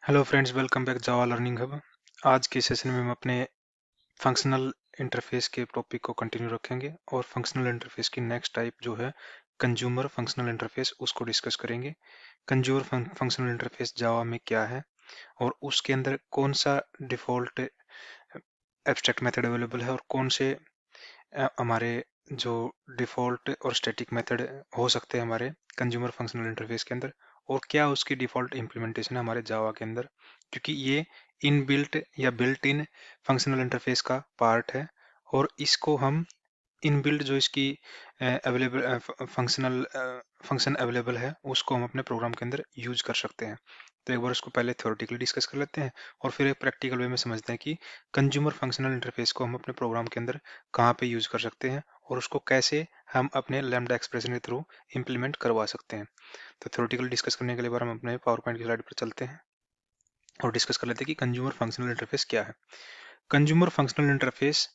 Hello friends, welcome back जावा learning hub. आज के session में हम अपने फंक्शनल इंटरफेस के टॉपिक को कंटिन्यू रखेंगे और फंक्शनल इंटरफेस की नेक्स्ट टाइप जो है कंज्यूमर फंक्शनल इंटरफेस उसको डिस्कस करेंगे। कंज्यूमर फंक्शनल इंटरफेस जावा में क्या है और उसके अंदर कौन सा डिफॉल्ट एब्स्ट्रैक्ट मेथड अवेलेबल है और कौन से हमारे जो डिफ़ॉल्ट और स्टैटिक मेथड हो सकते हैं हमारे कंज्यूमर फंक्शनल इंटरफेस के अंदर, और क्या उसकी डिफ़ॉल्ट इम्प्लीमेंटेशन है हमारे जावा के अंदर, क्योंकि ये इनबिल्ट या बिल्ट इन फंक्शनल इंटरफेस का पार्ट है। और इसको हम इनबिल्ट जो इसकी अवेलेबल फंक्शन अवेलेबल है उसको हम अपने प्रोग्राम के अंदर यूज कर सकते हैं। तो एक बार उसको पहले थ्योरेटिकली डिस्कस कर लेते हैं और फिर एक प्रैक्टिकल वे में समझते हैं कि कंज्यूमर फंक्शनल इंटरफेस को हम अपने प्रोग्राम के अंदर कहाँ पे यूज कर सकते हैं और उसको कैसे हम अपने लैम्डा एक्सप्रेशन के थ्रू इम्प्लीमेंट करवा सकते हैं। तो थ्योरेटिकल डिस्कस करने के लिए बार हम अपने पावर पॉइंट की स्लाइड पर चलते हैं और डिस्कस कर लेते हैं कि कंज्यूमर फंक्शनल इंटरफेस क्या है। Consumer functional interface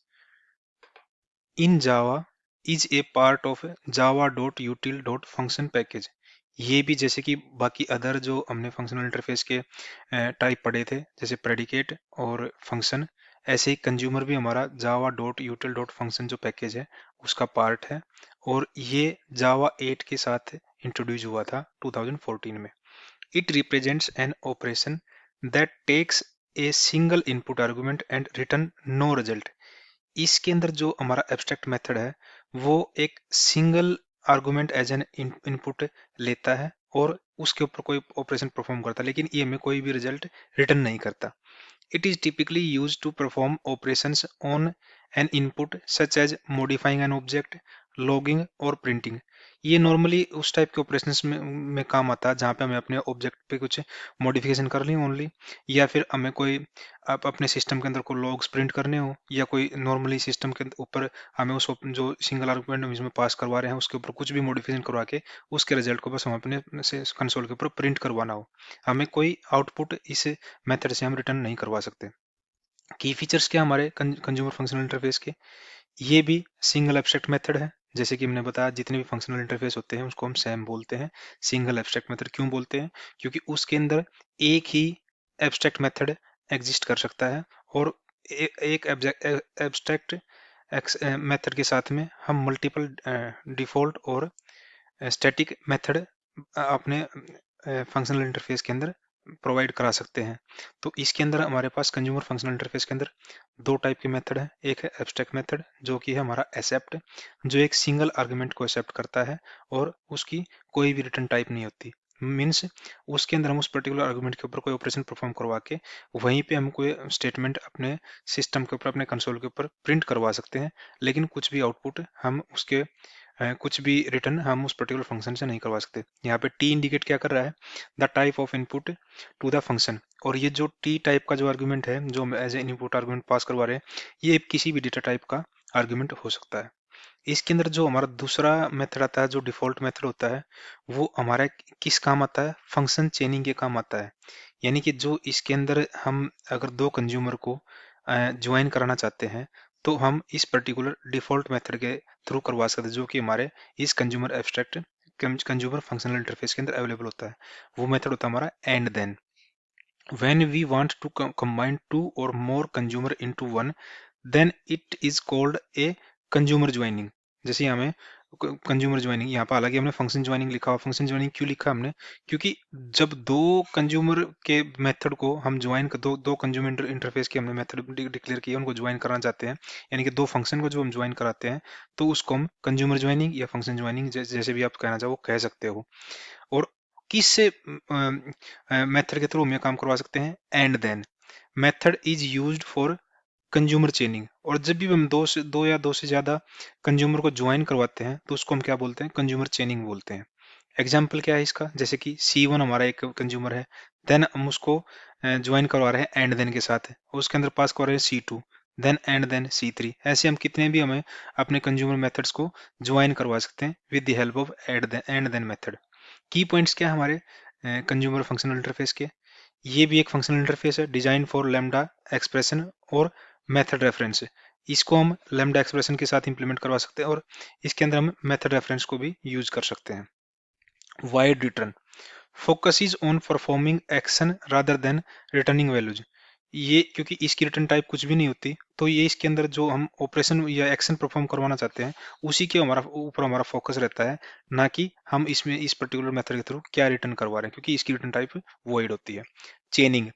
in Java is a part of java.util.function package. ये भी जैसे कि बाकी अदर जो हमने फंक्शनल इंटरफेस के टाइप पढ़े थे जैसे प्रेडिकेट और फंक्शन, ऐसे ही कंज्यूमर भी हमारा java.util.function जो पैकेज है उसका पार्ट है। और ये जावा 8 के साथ इंट्रोड्यूस हुआ था 2014 में। It represents an operation that takes a single input argument and return no result. इसके अंदर जो हमारा एब्स्ट्रैक्ट मेथड है वो एक single argument as an input लेता है और उसके ऊपर कोई ऑपरेशन परफॉर्म करता है, लेकिन ये हमें कोई भी रिजल्ट रिटर्न नहीं करता। It is typically used to perform operations on an input such as modifying an object, logging और printing। ये नॉर्मली उस टाइप के ऑपरेशंस में काम आता है जहाँ पे हमें अपने ऑब्जेक्ट पे कुछ मॉडिफिकेशन करनी हो ओनली, या फिर हमें कोई अपने सिस्टम के अंदर कोई लॉग्स प्रिंट करने हो, या कोई नॉर्मली सिस्टम के ऊपर हमें उस जो सिंगल आर्गुमेंट हम इसमें पास करवा रहे हैं उसके ऊपर कुछ भी मॉडिफिकेशन करवा के उसके रिजल्ट को बस हम अपने से कंसोल के ऊपर प्रिंट करवाना हो, हमें कोई आउटपुट इस मेथड से हम रिटर्न नहीं करवा सकते। की फीचर्स क्या हमारे कंज्यूमर फंक्शनल इंटरफेस के, ये भी सिंगल एब्स्ट्रैक्ट मेथड है। जैसे कि हमने बताया जितने भी फंक्शनल इंटरफेस होते हैं उसको हम सैम बोलते हैं। सिंगल एब्स्ट्रैक्ट मेथड क्यों बोलते हैं? क्योंकि उसके अंदर एक ही एब्स्ट्रैक्ट मेथड एग्जिस्ट कर सकता है और एक एब्स्ट्रैक्ट मेथड के साथ में हम मल्टीपल डिफॉल्ट और स्टैटिक मेथड अपने फंक्शनल इंटरफेस के अंदर प्रोवाइड करा सकते हैं। तो इसके अंदर हमारे पास कंज्यूमर फंक्शनल इंटरफेस के अंदर दो टाइप के मेथड है। एक है एब्स्ट्रैक्ट मेथड जो कि है हमारा एक्सेप्ट, जो एक सिंगल आर्गुमेंट को एक्सेप्ट करता है और उसकी कोई भी रिटर्न टाइप नहीं होती। मीन्स उसके अंदर हम उस पर्टिकुलर आर्गुमेंट के ऊपर कोई ऑपरेशन परफॉर्म करवा के वहीं पे हम कोई स्टेटमेंट अपने सिस्टम के ऊपर अपने कंसोल के ऊपर प्रिंट करवा सकते हैं, लेकिन कुछ भी आउटपुट हम उसके कुछ भी रिटर्न हम उस पर्टिकुलर फंक्शन से नहीं करवा सकते। यहाँ पे टी इंडिकेट क्या कर रहा है? The type of input to the function. और ये जो टी टाइप का जो आर्गुमेंट है जो हम as a input argument pass करवा रहे हैं ये किसी भी डेटा टाइप का आर्गुमेंट हो सकता है। इसके अंदर जो हमारा दूसरा मेथड आता है जो डिफॉल्ट मेथड होता है वो हमारा किस काम आता है? फंक्शन चेनिंग के काम आता है। यानी कि जो इसके अंदर हम अगर दो कंज्यूमर को ज्वाइन कराना चाहते हैं तो हम इस पर्टिकुलर डिफॉल्ट मेथड के थ्रू करवा सकते हैं जो कि हमारे इस consumer abstract consumer functional interface के अंदर अवेलेबल होता है। वो मेथड होता है हमारा and then. When we want to combine two or more consumer into one, then it is called a consumer joining। जैसे यहाँ हमें कंज्यूमर ज्वाइनिंग, यहाँ पर हालांकि हमने फंक्शन ज्वाइनिंग लिखा हुआ, फंक्शन ज्वाइनिंग क्यों लिखा हमने? क्योंकि जब दो कंज्यूमर के मेथड को हम ज्वाइन कर दो कंज्यूमर इंटरफेस के हमने मेथड डिक्लेयर किया उनको ज्वाइन करना चाहते हैं, यानी कि दो फंक्शन को जो हम ज्वाइन कराते हैं तो उसको हम कंज्यूमर ज्वाइनिंग या फंक्शन ज्वाइनिंग जैसे भी आप कहना चाहो कह सकते हो। और किस मेथड के थ्रू हम ये काम करवा सकते हैं? And then method is used for consumer chaining. और जब भी हम दो या दो से ज्यादा कंज्यूमर को ज्वाइन करवाते हैं तो उसको हम क्या बोलते हैं? कंज्यूमर चेनिंग बोलते हैं। एग्जाम्पल क्या है इसका? जैसे कि C1 हमारा एक कंज्यूमर है, देन हम उसको ज्वाइन करवा रहे हैं एंड देन के साथ, उसके अंदर पास करवा रहे हैं C2, देन C3। ऐसे हम कितने भी हमें अपने कंज्यूमर मेथड्स को ज्वाइन करवा सकते हैं with the help of and then method. की पॉइंट्स क्या है हमारे कंज्यूमर फंक्शनल इंटरफेस के? ये भी एक फंक्शनल इंटरफेस है डिजाइन फॉर लैम्डा एक्सप्रेशन और मेथड रेफरेंस। इसको हम लैम्डा एक्सप्रेशन के साथ इंप्लीमेंट करवा सकते हैं और इसके अंदर हम मेथड रेफरेंस को भी यूज कर सकते हैं। Wide return focus on performing action rather than returning values. ये क्योंकि इसकी रिटर्न टाइप कुछ भी नहीं होती, तो ये इसके अंदर जो हम ऑपरेशन या एक्शन परफॉर्म करवाना चाहते हैं उसी के हमारा ऊपर हमारा फोकस रहता है, ना कि हम इसमें इस पर्टिकुलर मेथड के थ्रू क्या रिटर्न करवा रहे हैं, क्योंकि इसकी रिटर्न टाइप वॉइड होती है। Chaining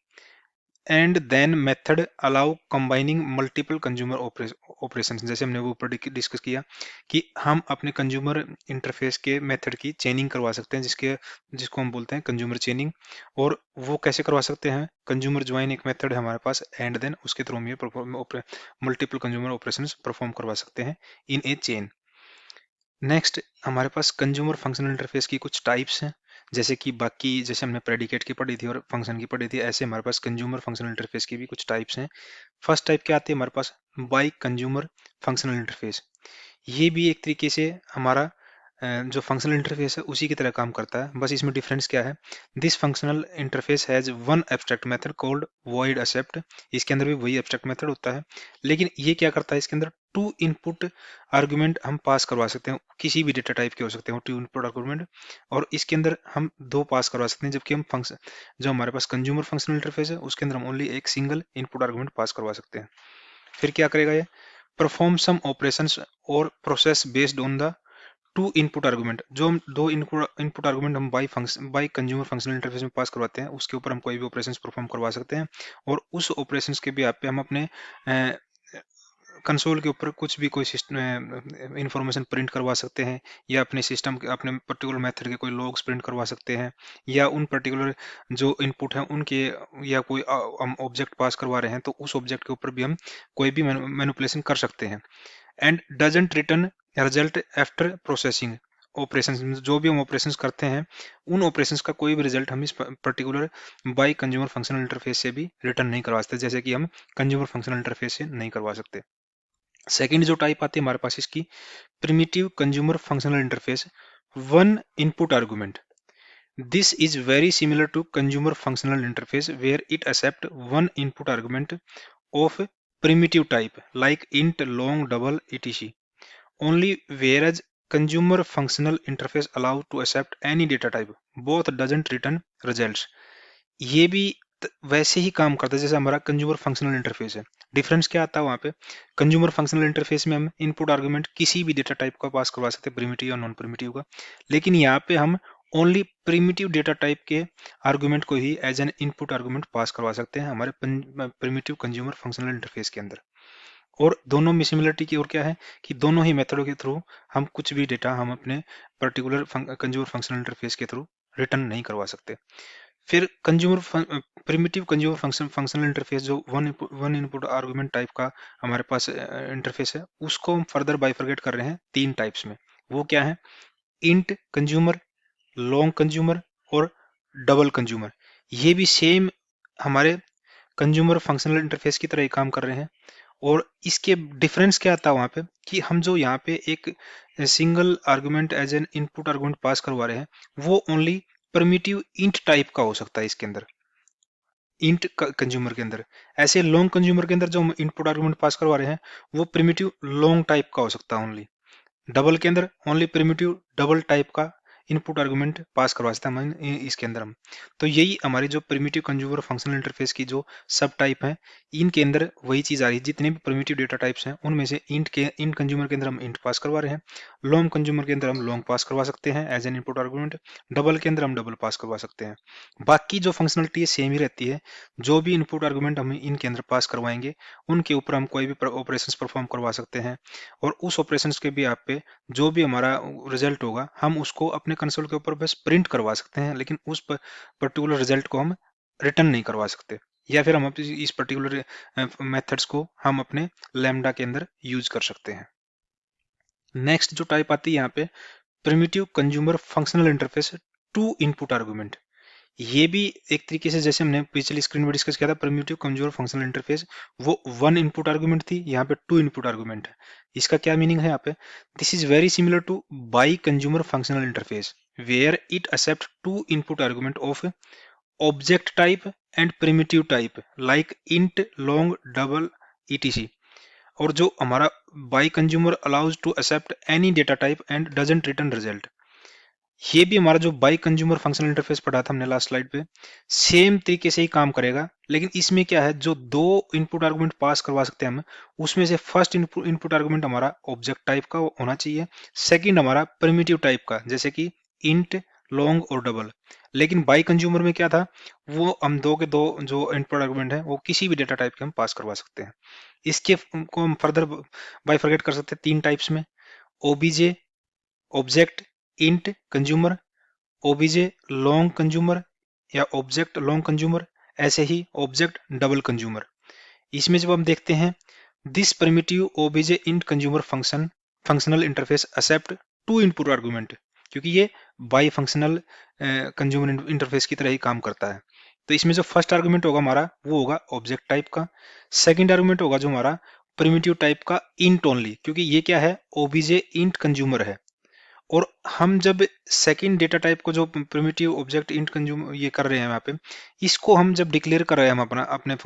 and then method allow combining multiple consumer operation, जैसे हमने वो ऊपर डिस्कस किया कि हम अपने कंज्यूमर इंटरफेस के मेथड की चेनिंग करवा सकते हैं, जिसको हम बोलते हैं कंज्यूमर चेनिंग। और वो कैसे करवा सकते हैं? कंज्यूमर ज्वाइन एक मेथड है हमारे पास, एंड देन उसके थ्रू हम ये मल्टीपल कंज्यूमर ऑपरेशन परफॉर्म करवा सकते हैं इन ए चेन। नेक्स्ट हमारे पास कंज्यूमर फंक्शनल इंटरफेस की कुछ टाइप्स हैं, जैसे कि बाकी जैसे हमने प्रेडिकेट की पढ़ी थी और फंक्शन की पढ़ी थी, ऐसे हमारे पास कंज्यूमर फंक्शनल इंटरफेस की भी कुछ टाइप्स हैं। फर्स्ट टाइप क्या आती है हमारे पास? Bi consumer functional interface. ये भी एक तरीके से हमारा जो फंक्शनल इंटरफेस है उसी की तरह काम करता है, बस इसमें डिफरेंस क्या है? This functional interface has one abstract method called void accept. इसके अंदर भी वही एब्स्ट्रैक्ट मेथड होता है, लेकिन ये क्या करता है, इसके अंदर टू इनपुट आर्गुमेंट हम पास करवा सकते हैं, किसी भी डेटा टाइप के हो सकते हैं टू इनपुट आर्गुमेंट, और इसके अंदर हम दो पास करवा सकते हैं, जबकि हम फंक्शन जो हमारे पास कंज्यूमर फंक्शनल इंटरफेस है उसके अंदर हम ओनली एक सिंगल इनपुट आर्गुमेंट पास करवा सकते हैं। फिर क्या करेगा ये? परफॉर्म सम ऑपरेशंस और process based on the two input argument. जो हम दो इनपुट आर्गुमेंट हम बाई कंज्यूमर फंक्शनल इंटरफेस में पास करवाते हैं, उसके ऊपर हम कोई भी ऑपरेशंस परफॉर्म करवा सकते हैं, और उस ऑपरेशंस के भी पे हम अपने कंसोल के ऊपर कुछ भी कोई सिस्टम इंफॉर्मेशन प्रिंट करवा सकते हैं, या अपने सिस्टम के अपने पर्टिकुलर मेथड के कोई लॉग्स प्रिंट करवा सकते हैं, या उन पर्टिकुलर जो इनपुट हैं उनके, या कोई हम ऑब्जेक्ट पास करवा रहे हैं तो उस ऑब्जेक्ट के ऊपर भी हम कोई भी मैनिपुलेशन कर सकते हैं। And doesn't return result after processing operation. जो भी हम ऑपरेशंस करते हैं उन ऑपरेशंस का कोई भी रिजल्ट हम इस particular by consumer functional interface से भी रिटर्न नहीं करवा सकते, जैसे कि हम कंज्यूमर फंक्शनल इंटरफेस से नहीं करवा सकते। सेकंड जो टाइप आती है हमारे पास इसकी, primitive consumer functional interface, one input argument. This is very similar to consumer functional interface where it accept one input argument of primitive type like int, long, double, etc. Only whereas consumer functional interface allow to accept any data type, both doesn't return results। ये भी वैसे ही काम करता है जैसे हमारा consumer functional interface है। Difference क्या आता है वहाँ पे? कंज्यूमर फंक्शनल इंटरफेस में हम इनपुट आर्गुमेंट किसी भी डेटा टाइप का पास करवा सकते हैं, प्रिमिटिव या नॉन प्रिमिटिव का, लेकिन यहाँ पे हम ओनली प्रिमिटिव डेटा टाइप के आर्गुमेंट को ही as an input argument pass करवा सकते हैं हमारे प्रिमिटिव कंज्यूमर फंक्शनल इंटरफेस के अंदर। और दोनों में सिमिलरिटी की और क्या है कि दोनों ही मेथडों के थ्रू हम कुछ भी डेटा हम अपने पर्टिकुलर कंज्यूमर फंक्शनल इंटरफेस के थ्रू रिटर्न नहीं करवा सकते। फिर प्रिमिटिव कंज्यूमर फंक्शनल इंटरफेस जो वन इनपुट आर्गुमेंट टाइप का हमारे पास इंटरफेस है, उसको हम फर्दर बाइफरगेट कर रहे हैं तीन टाइप्स में। वो क्या है? इंट कंज्यूमर, लॉन्ग कंज्यूमर और डबल कंज्यूमर। ये भी सेम हमारे कंज्यूमर फंक्शनल इंटरफेस की तरह ही काम कर रहे हैं, और इसके डिफरेंस क्या आता है वहां पे कि हम जो यहाँ पे एक single argument as an input argument pass करवा रहे हैं वो ओनली प्रिमिटिव इंट टाइप का हो सकता है इसके अंदर, इंट कंज्यूमर के अंदर। ऐसे लॉन्ग कंज्यूमर के अंदर जो हम इनपुट आर्गुमेंट पास करवा रहे हैं वो प्रिमिटिव लॉन्ग टाइप का हो सकता है ओनली। डबल के अंदर ओनली प्रिमिटिव डबल टाइप का इनपुट आर्गुमेंट पास करवा सकते हैं इसके अंदर हम। तो यही हमारी जो प्रिमिटिव कंज्यूमर फंक्शनल इंटरफेस की जो सब टाइप है, इनके अंदर वही चीज आ रही है। जितने भी प्रिमिटिव डेटा टाइप्स हैं उनमें से इंट कंज्यूमर के अंदर हम इंट पास करवा रहे हैं, लॉन्ग कंज्यूमर के अंदर हम लॉन्ग पास करवा सकते हैं as an input argument, double के अंदर हम डबल पास करवा सकते हैं। बाकी जो फंक्शनलिटी है सेम ही रहती है। जो भी इनपुट आर्गुमेंट हम इनके अंदर पास करवाएंगे उनके ऊपर हम कोई भी ऑपरेशंस परफॉर्म करवा सकते हैं, और उस ऑपरेशंस के भी आप पे जो भी हमारा रिजल्ट होगा हम उसको अपने कंसोल के ऊपर बस प्रिंट करवा सकते हैं, लेकिन उस पर्टिकुलर रिजल्ट को हम रिटर्न नहीं करवा सकते, या फिर हम इस पर्टिकुलर मेथड्स को हम अपने लैम्डा के अंदर यूज कर सकते हैं। नेक्स्ट जो टाइप आती है यहाँ पे, primitive consumer functional interface two input argument. ये भी एक तरीके से जैसे हमने पिछली स्क्रीन में डिस्कस किया था प्रिमिटिव कंज्यूमर फंक्शनल इंटरफेस, वो वन इनपुट आर्गुमेंट थी, यहाँ पे टू इनपुट आर्गुमेंट है। इसका क्या मीनिंग है यहाँ पे? This is very similar to bi consumer functional interface where it accept two input argument of object type and primitive type like int, long, double, etc। और जो हमारा bi consumer allows to accept any data type and doesn't return result. ये भी हमारा जो by consumer functional interface पढ़ा था हमने लास्ट स्लाइड पे, सेम तरीके से ही काम करेगा। लेकिन इसमें क्या है, जो दो इनपुट आर्गुमेंट पास करवा सकते हैं हम, उसमें से फर्स्ट इनपुट आर्गुमेंट हमारा ऑब्जेक्ट टाइप का होना चाहिए, सेकंड हमारा प्रिमिटिव टाइप का, जैसे कि इंट, लॉन्ग और डबल। लेकिन बाई कंज्यूमर में क्या था, वो हम दो के दो जो इनपुट आर्गुमेंट है वो किसी भी डेटा टाइप के हम पास करवा सकते हैं। इसके को हम फर्दर बाइफरगेट कर सकते हैं तीन टाइप्स में: OBJ, object int consumer, OBJ long consumer या ऑब्जेक्ट लॉन्ग कंज्यूमर, ऐसे ही ऑब्जेक्ट डबल कंज्यूमर। इसमें जब हम देखते हैं, this primitive OBJ int consumer function functional interface accept two input argument, क्योंकि ये बाई फंक्शनल कंज्यूमर इंटरफेस की तरह ही काम करता है। तो इसमें जो फर्स्ट आर्गुमेंट होगा हमारा वो होगा ऑब्जेक्ट टाइप का, सेकंड आर्गुमेंट होगा जो हमारा प्रिमिटिव टाइप का इंट ओनली, क्योंकि ये क्या है, ओबीजे इंट कंज्यूमर है। और हम जब सेकंड डेटा टाइप को जो प्रिमिटिव ऑब्जेक्ट इंट कंज्यूम ये कर रहे हैं यहाँ पे, इसको हम जब डिक्लेयर कर रहे हैं हम अपना अपने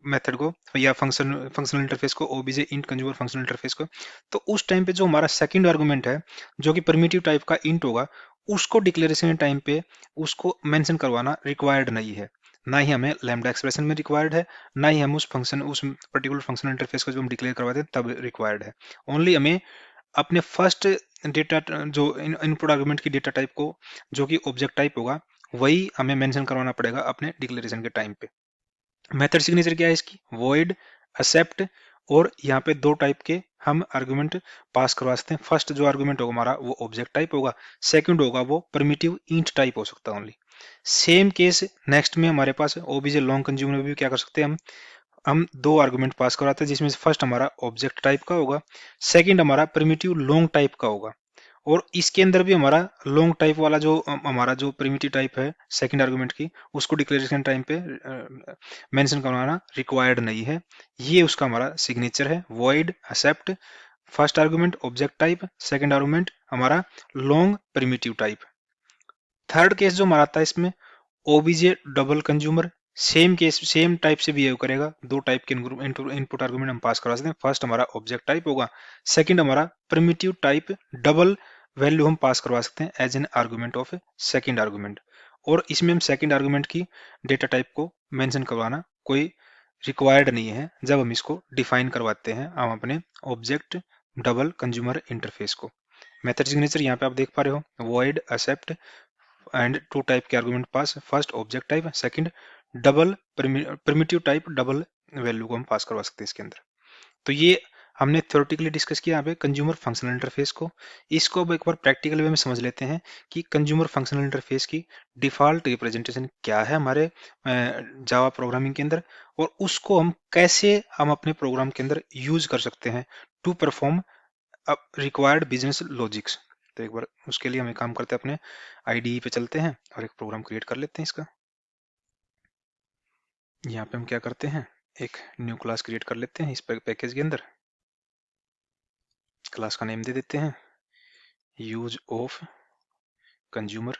मेथड को या फंक्शनल इंटरफेस को, OBJ int consumer functional interface को, तो उस टाइम पे जो हमारा सेकंड आर्गुमेंट है जो कि प्रिमिटिव टाइप का इंट होगा, उसको डिक्लेरेशन टाइम पे उसको मेंशन करवाना रिक्वायर्ड नहीं है। ना ही हमें लैम्डा एक्सप्रेशन में रिक्वायर्ड है, ना ही हम उस पर्टिकुलर फंक्शनल इंटरफेस को जो हम डिक्लेयर करवाते हैं तब रिक्वायर्ड है। ओनली हमें अपने फर्स्ट डेटा जो इनपुट आर्गुमेंट की डेटा टाइप को, जो कि ऑब्जेक्ट टाइप होगा, वही हमें मेंशन करवाना पड़ेगा अपने डिक्लेरेशन के टाइम पे। मेथड सिग्नेचर क्या है इसकी, वॉइड, एक्सेप्ट, और यहाँ पे दो टाइप के हम आर्गुमेंट पास करवा सकते हैं। फर्स्ट जो आर्गुमेंट होगा हमारा वो ऑब्जेक्ट टाइप होगा, सेकंड होगा वो प्रिमिटिव इंट टाइप हो सकता है ओनली। सेम केस नेक्स्ट में हमारे पास ओबीजे लॉन्ग कंज्यूमर में भी क्या कर सकते हैं, हम दो आर्गुमेंट पास करवाते हैं, जिसमें से फर्स्ट हमारा ऑब्जेक्ट टाइप का होगा, सेकंड हमारा प्रिमिटिव लॉन्ग टाइप का होगा। और इसके अंदर भी हमारा लॉन्ग टाइप वाला जो हमारा जो प्रिमिटिव टाइप है सेकंड आर्गुमेंट की, उसको डिक्लेरेशन टाइम पे मेंशन करवाना रिक्वायर्ड नहीं है। ये उसका हमारा सिग्नेचर है, void, accept, first argument object type, second argument हमारा long primitive type. Third case जो हमारा आता है इसमें, OBJ double consumer, same case same type से बिहेव करेगा। दो टाइप के इनपुट आर्गुमेंट हम पास करा सकते हैं, फर्स्ट हमारा ऑब्जेक्ट टाइप होगा, सेकंड हमारा प्रिमिटिव टाइप डबल वैल्यू हम पास करवा सकते हैं as an argument of second argument. और इसमें हम सेकंड आर्गुमेंट की डेटा टाइप को मेंशन करवाना कोई रिक्वायर्ड नहीं है जब हम इसको डिफाइन करवाते हैं हम अपने ऑब्जेक्ट डबल कंज्यूमर इंटरफेस को। मेथड सिग्नेचर यहाँ पे आप देख पा रहे हो, void, accept and two type के argument pass, first object type, second double primitive type double value को हम पास करवा सकते हैं इसके अंदर। तो ये हमने थ्योरेटिकली डिस्कस किया यहाँ पे कंज्यूमर फंक्शनल इंटरफेस को। इसको अब एक बार प्रैक्टिकल वे में समझ लेते हैं कि कंज्यूमर फंक्शनल इंटरफेस की डिफॉल्ट रिप्रेजेंटेशन क्या है हमारे जावा प्रोग्रामिंग के अंदर, और उसको हम अपने प्रोग्राम के अंदर यूज कर सकते हैं to perform required business logics. तो एक बार उसके लिए हम एक काम करते हैं, अपने आईडीई पे चलते हैं और एक प्रोग्राम क्रिएट कर लेते हैं इसका। यहाँ पे हम क्या करते हैं, एक न्यू क्लास क्रिएट कर लेते हैं इस पैकेज के अंदर। क्लास का नेम दे देते हैं use of consumer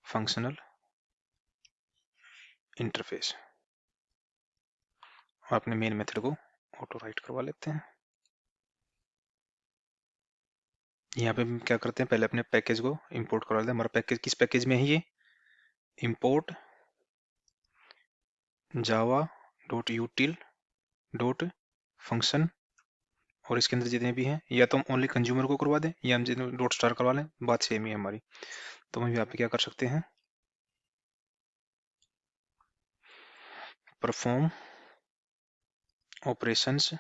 functional interface, और अपने मेन मेथड को ऑटो राइट करवा लेते हैं। यहाँ पे हम क्या करते हैं, पहले अपने पैकेज को इंपोर्ट करवा लेते हैं। हमारा पैकेज किस पैकेज में है, ये import Java dot यूटिल dot function, और इसके अंदर जितने भी हैं या तो हम ओनली कंज्यूमर को करवा दें या हम जितने डॉट स्टार करवा लें, बात सेम ही है हमारी। तो हम यहाँ पे क्या कर सकते हैं, perform operations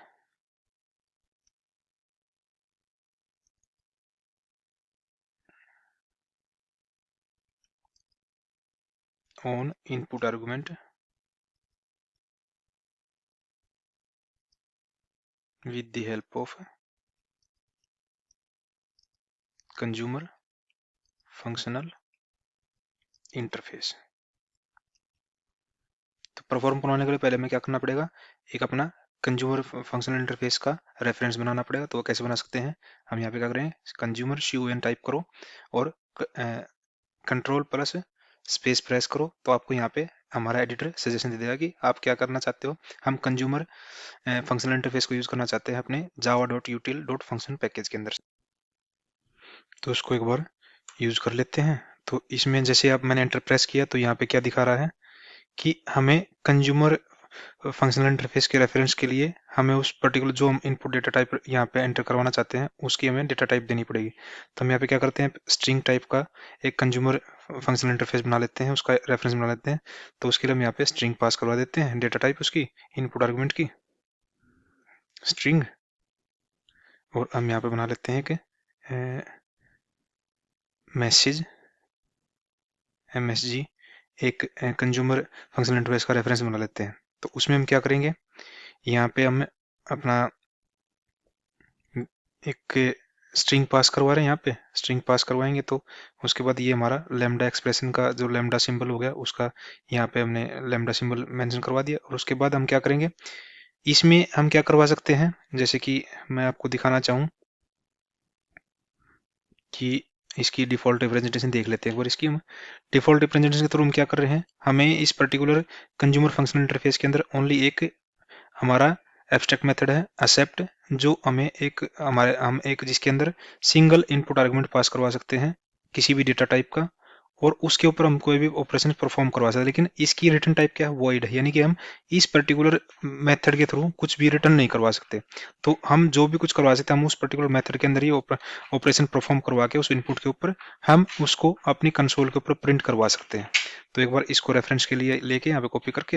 on input argument with the help of consumer functional interface। तो परफॉर्म करवाने के लिए पहले हमें क्या करना पड़ेगा, एक अपना कंज्यूमर फंक्शनल इंटरफेस का रेफरेंस बनाना पड़ेगा। तो वो कैसे बना सकते हैं, हम यहाँ पे क्या करें, कंज्यूमर CUN टाइप करो और कंट्रोल प्लस स्पेस प्रेस करो, तो आपको यहाँ पे हमारा एडिटर सजेशन दे देगा कि आप क्या करना चाहते हो। हम कंज्यूमर फंक्शनल इंटरफेस को यूज करना चाहते हैं अपने java.util.function पैकेज के अंदर। तो उसको एक बार यूज कर लेते हैं। तो इसमें जैसे अब मैंने एंटर प्रेस किया तो यहाँ पे क्या दिखा रहा है कि हमें कंज्यूमर फंक्शनल इंटरफेस के रेफरेंस के लिए हमें उस पर्टिकुलर जो हम इनपुट डेटा टाइप यहाँ पे एंटर करवाना चाहते हैं उसकी हमें डेटा टाइप देनी पड़ेगी। तो हम यहाँ पे क्या करते हैं, स्ट्रिंग टाइप का एक कंज्यूमर फंक्शनल इंटरफेस बना लेते हैं, उसका रेफरेंस बना लेते हैं। तो उसके लिए हम यहाँ पे स्ट्रिंग पास करवा देते हैं, डेटा टाइप उसकी इनपुट आर्गुमेंट की स्ट्रिंग। और हम यहाँ पे बना लेते हैं कि मैसेज MSG एक कंज्यूमर फंक्शनल इंटरफेस का रेफरेंस बना लेते हैं। तो उसमें हम क्या करेंगे, यहाँ पे हम अपना एक स्ट्रिंग पास करवा रहे हैं, यहाँ पे स्ट्रिंग पास करवाएंगे तो उसके बाद ये हमारा लैम्डा एक्सप्रेशन का जो लैम्डा सिंबल हो गया उसका यहाँ पे हमने लैम्डा सिंबल मेंशन करवा दिया। और उसके बाद हम क्या करेंगे, इसमें हम क्या करवा सकते हैं, जैसे कि मैं आपको दिखाना चाहूँ कि इसकी डिफ़ॉल्ट रिप्रेजेंटेशन देख लेते हैं एक बार। इसकी हम डिफ़ॉल्ट रिप्रेजेंटेशन के थ्रू हम क्या कर रहे हैं, हमें इस पर्टिकुलर कंज्यूमर फंक्शनल इंटरफेस के अंदर ओनली एक हमारा एब्स्ट्रैक्ट मेथड है एक्सेप्ट, जो हम एक जिसके अंदर सिंगल इनपुट आर्गुमेंट पास करवा सकते हैं किसी भी डेटा टाइप का, और उसके ऊपर हम कोई भी ऑपरेशन परफॉर्म करवा सकते हैं। लेकिन इसकी रिटर्न टाइप क्या है, वॉइड है, यानी कि हम इस पर्टिकुलर मेथड के थ्रू कुछ भी रिटर्न नहीं करवा सकते। तो हम जो भी कुछ करवा सकते हैं हम उस पर्टिकुलर मेथड के अंदर ही ऑपरेशन परफॉर्म करवा के उस इनपुट के ऊपर हम उसको अपनी कंसोल के ऊपर प्रिंट करवा सकते हैं। तो एक बार इसको रेफरेंस के लिए लेके यहाँ पे कॉपी करके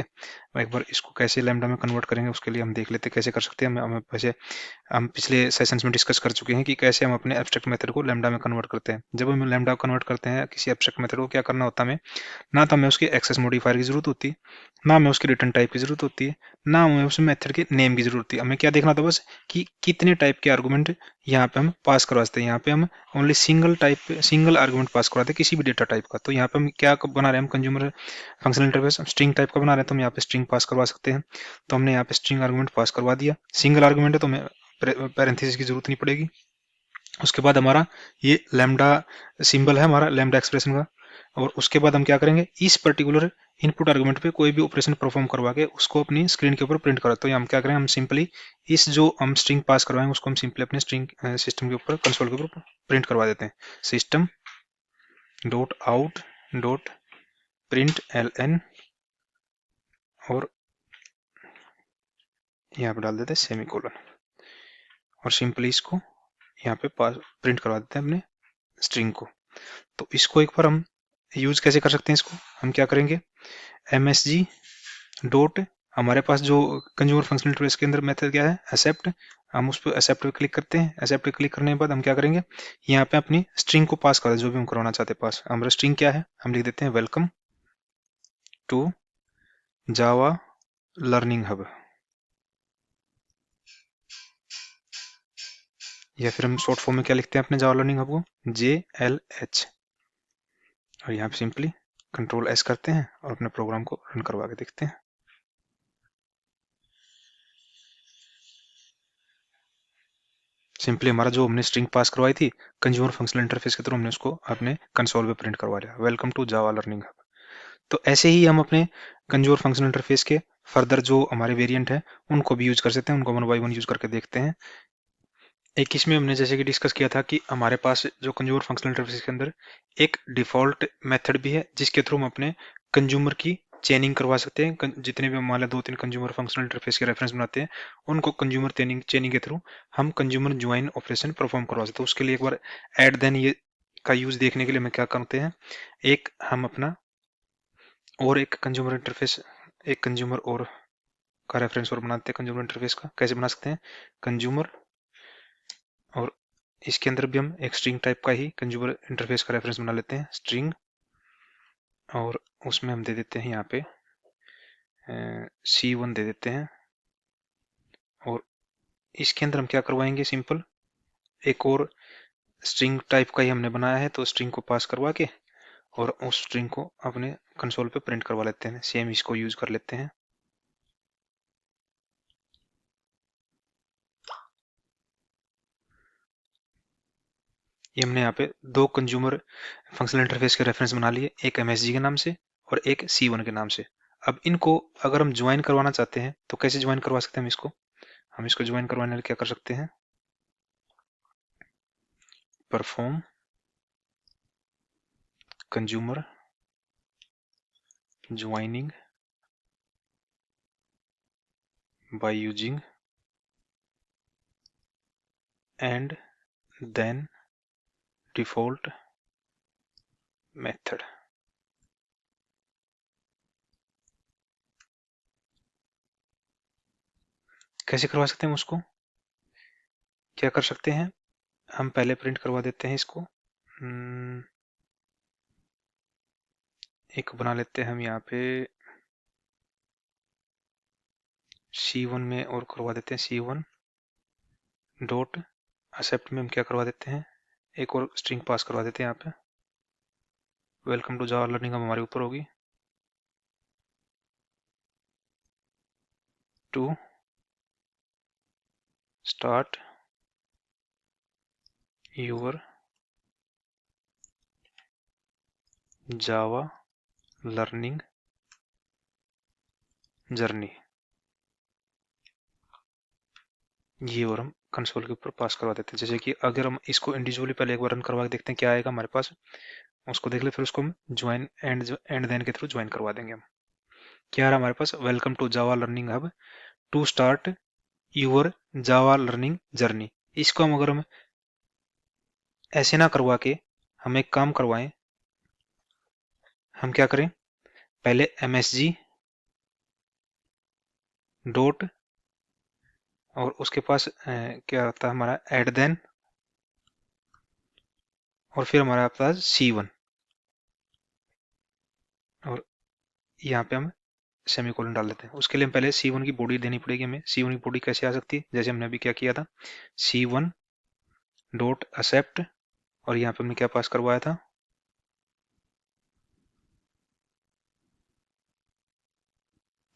एक बार इसको कैसे लैम्डा में कन्वर्ट करेंगे उसके लिए हम देख लेते हैं कैसे कर सकते हैं। वैसे हम पिछले सेशंस में डिस्कस कर चुके हैं कि कैसे हम अपने एब्स्ट्रैक्ट मेथड को लैम्डा में कन्वर्ट करते हैं। जब हम लैम्डा कन्वर्ट करते हैं किसी एब्स्ट्रैक्ट मेथड को, क्या करना होता है हमें, ना तो हमें उसके एक्सेस मॉडिफायर की जरूरत होती है, ना हमें उसके रिटर्न टाइप की जरूरत होती है, ना हमें उस मेथड के नेम की जरूरत होती है। हमें क्या देखना था बस कि कितने टाइप के आर्गूमेंट यहाँ पे हम पास करवा सकते हैं। यहाँ पे हम ओनली सिंगल आर्गूमेंट पास करवाते हैं किसी भी डेटा टाइप का। तो यहाँ पे हम क्या बना रहे हैं, हम consumer functional interface string type का बना रहे हैं, तो हम यहाँ पे स्ट्रिंग पास करवा सकते हैं। तो हमने यहाँ पे स्ट्रिंग आर्गूमेंट पास करवा दिया, सिंगल आर्गूमेंट है तो हमें पैरेंथेसिस की जरूरत नहीं पड़ेगी। उसके बाद हमारा ये लैम्डा सिंबल है हमारा लैम्डा एक्सप्रेशन का। और उसके बाद हम क्या करेंगे, इस पर्टिकुलर इनपुट आर्गुमेंट पे कोई भी ऑपरेशन परफॉर्म करवा के उसको अपनी स्क्रीन के ऊपर प्रिंट करा। तो हम क्या करें, हम सिंपली इस जो हम स्ट्रिंग पास करवाएंगे उसको हम सिंपली अपने स्ट्रिंग सिस्टम के ऊपर कंसोल के ऊपर प्रिंट करवा देते हैं। System dot out dot print LN और यहाँ पे डाल देते हैं सेमीकोलन और सिंपली इसको यहाँ पे प्रिंट करवा देते हैं अपने स्ट्रिंग को। तो इसको एक बार हम यूज कैसे कर सकते हैं, इसको हम क्या करेंगे, MSG डॉट हमारे पास जो कंज्यूमर फंक्शनल इंटरफेस के अंदर मेथड क्या है एक्सेप्ट, हम उस पर एक्सेप्ट पे क्लिक करते हैं। एक्सेप्ट पे क्लिक करने के बाद हम क्या करेंगे, यहाँ पे अपनी स्ट्रिंग को पास कर जो भी हम करवाना चाहते हैं पास। हमारा स्ट्रिंग क्या है, हम लिख देते हैं welcome to Java learning hub, या फिर हम शॉर्ट फॉर्म में क्या लिखते हैं अपने जावा लर्निंग हब को, JLH। और यहाँ पे सिंपली Ctrl+S करते हैं और अपने प्रोग्राम को रन करवा के देखते हैं। सिंपली हमारा जो हमने स्ट्रिंग पास करवाई थी कंज्यूमर फंक्शनल इंटरफेस के थ्रू हमने उसको अपने कंसोल पे प्रिंट करवा लिया, welcome to Java learning hub. तो ऐसे ही हम अपने कंज्यूमर फंक्शनल इंटरफेस के फर्दर जो हमारे वेरिएंट है उनको भी यूज कर सकते हैं, उनको 1 बाय 1 यूज करके देखते हैं। एक इसमें हमने जैसे कि डिस्कस किया था कि हमारे पास जो कंज्यूमर फंक्शनल इंटरफेस के अंदर एक डिफॉल्ट मेथड भी है जिसके थ्रू हम अपने कंज्यूमर की चेनिंग करवा सकते हैं। जितने भी हम मान लें 2-3 कंज्यूमर फंक्शनल इंटरफेस के रेफरेंस बनाते हैं उनको कंज्यूमर चेनिंग के थ्रू हम कंज्यूमर ज्वाइन ऑपरेशन परफॉर्म करवा सकते हैं। उसके लिए एक बार एड देन ये का यूज देखने के लिए हम क्या करते हैं, एक हम अपना और एक कंज्यूमर इंटरफेस एक कंज्यूमर और का रेफरेंस और बनाते हैं। कंज्यूमर इंटरफेस का कैसे बना सकते हैं, कंज्यूमर और इसके अंदर भी हम एक स्ट्रिंग टाइप का ही कंज्यूमर इंटरफेस का रेफरेंस बना लेते हैं स्ट्रिंग, और उसमें हम दे देते हैं यहाँ पे C1 दे देते हैं। और इसके अंदर हम क्या करवाएंगे, सिंपल एक और स्ट्रिंग टाइप का ही हमने बनाया है तो स्ट्रिंग को पास करवा के और उस स्ट्रिंग को अपने कंसोल पे प्रिंट करवा लेते हैं। सेम इसको यूज कर लेते हैं। ये हमने यहाँ पे 2 कंज्यूमर फंक्शनल इंटरफेस के रेफरेंस बना लिए, एक MSG के नाम से और एक C1 के नाम से। अब इनको अगर हम ज्वाइन करवाना चाहते हैं तो कैसे ज्वाइन करवा सकते हैं हम इसको ज्वाइन करवाने के लिए क्या कर सकते हैं, perform consumer joining by using and then default method। कैसे करवा सकते हैं उसको? क्या कर सकते हैं, हम पहले प्रिंट करवा देते हैं इसको। एक बना लेते हैं हम यहाँ पे C1 में और करवा देते हैं C1 डॉट एक्सेप्ट में हम क्या करवा देते हैं, एक और स्ट्रिंग पास करवा देते हैं यहाँ पे। वेलकम टू जावा लर्निंग हम हमारे ऊपर होगी, to start your Java learning journey. ये और हम कंसोल के ऊपर पास करवा देते हैं। जैसे कि अगर हम इसको इंडिविजुअली पहले एक बार रन करवा के देखते हैं क्या आएगा हमारे पास, उसको देख ले, फिर उसको हम ज्वाइन एंड देन के थ्रू ज्वाइन करवा देंगे हम। क्या आ रहा है हमारे पास, welcome to Java learning hub to start your Java learning journey. इसको हम अगर हम ऐसे ना करवा के हम एक काम करवाएं, हम क्या करें, पहले msg डॉट और उसके पास क्या होता है हमारा एड देन, और फिर हमारा पास C1 और यहाँ पे हम सेमीकोलन डाल देते हैं। उसके लिए हम पहले C1 की बॉडी देनी पड़ेगी हमें। C1 की बॉडी कैसे आ सकती है, जैसे हमने अभी क्या किया था, C1 डॉट एक्सेप्ट और यहाँ पे हमने क्या पास करवाया था,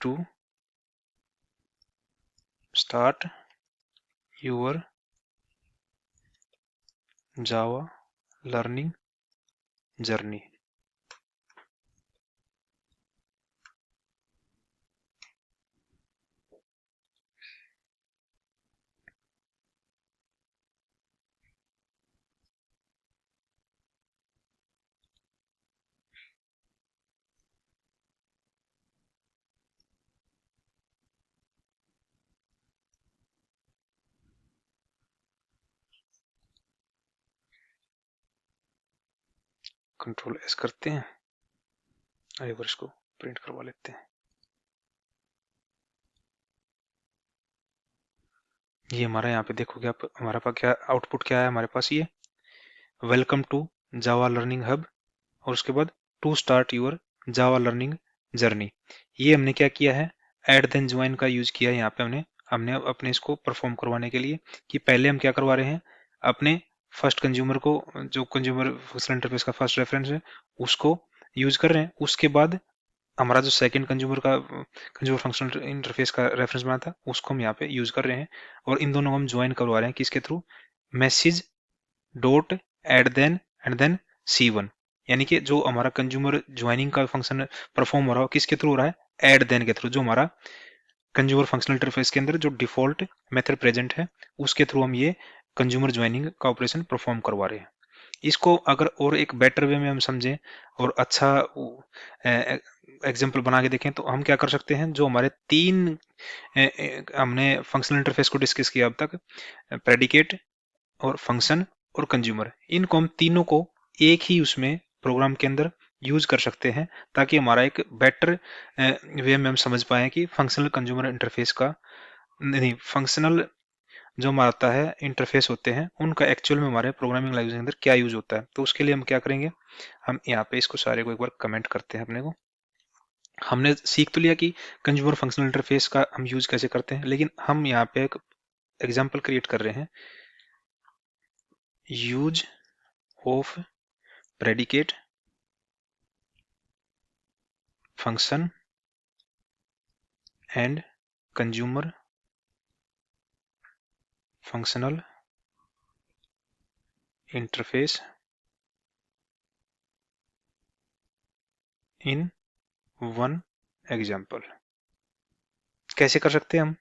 to start your Java learning journey. Control S करते हैं, रिवर्स को प्रिंट करवा लेते हैं। ये हमारा यहाँ पे देखोगे आप, हमारे पास क्या आउटपुट क्या है हमारे पास, ये welcome to Java learning hub और उसके बाद to start your Java learning journey. ये हमने क्या किया है, एड देन ज्वाइन का यूज किया है यहाँ पे हमने हमने अपने इसको परफॉर्म करवाने के लिए, कि पहले हम क्या करवा रहे हैं, अपने फर्स्ट कंज्यूमर को, जो कंज्यूमर फंक्शनल इंटरफेस का फर्स्ट रेफरेंस है उसको यूज कर रहे हैं। उसके बाद हमारा जो सेकंड कंज्यूमर फंक्शनल इंटरफेस का रेफरेंस बना था उसको हम यहाँ पे यूज कर रहे हैं, और इन दोनों को हम ज्वाइन करवा रहे हैं किसके through, message dot and then and then C1। यानी कि जो हमारा कंज्यूमर ज्वाइनिंग का फंक्शन परफॉर्म हो रहा है किसके थ्रू हो रहा है, एड देन के थ्रू, जो हमारा कंज्यूमर फंक्शनल इंटरफेस के अंदर जो डिफॉल्ट मेथड प्रेजेंट है उसके थ्रू हम ये कंज्यूमर ज्वाइनिंग का ऑपरेशन परफॉर्म करवा रहे हैं। इसको अगर और एक बेटर वे में हम समझें और अच्छा एग्जांपल बना के देखें तो हम क्या कर सकते हैं, जो हमारे तीन हमने फंक्शनल इंटरफेस को डिस्कस किया अब तक, प्रेडिकेट और फंक्शन और कंज्यूमर, इनको हम तीनों को एक ही उसमें प्रोग्राम के अंदर यूज कर सकते हैं, ताकि हमारा एक बेटर वे में हम समझ पाए कि फंक्शनल कंज्यूमर इंटरफेस का नहीं, फंक्शनल जो हमारा आता है इंटरफेस होते हैं उनका एक्चुअल में हमारे प्रोग्रामिंग लैंग्वेज के अंदर क्या यूज होता है। तो उसके लिए हम क्या करेंगे, हम यहाँ पे इसको सारे को एक बार कमेंट करते हैं। अपने को हमने सीख तो लिया कि कंज्यूमर फंक्शनल इंटरफेस का हम यूज कैसे करते हैं, लेकिन हम यहाँ पे एक एग्जाम्पल क्रिएट कर रहे हैं, use of predicate function and consumer functional interface in one example. कैसे कर सकते हैं हम,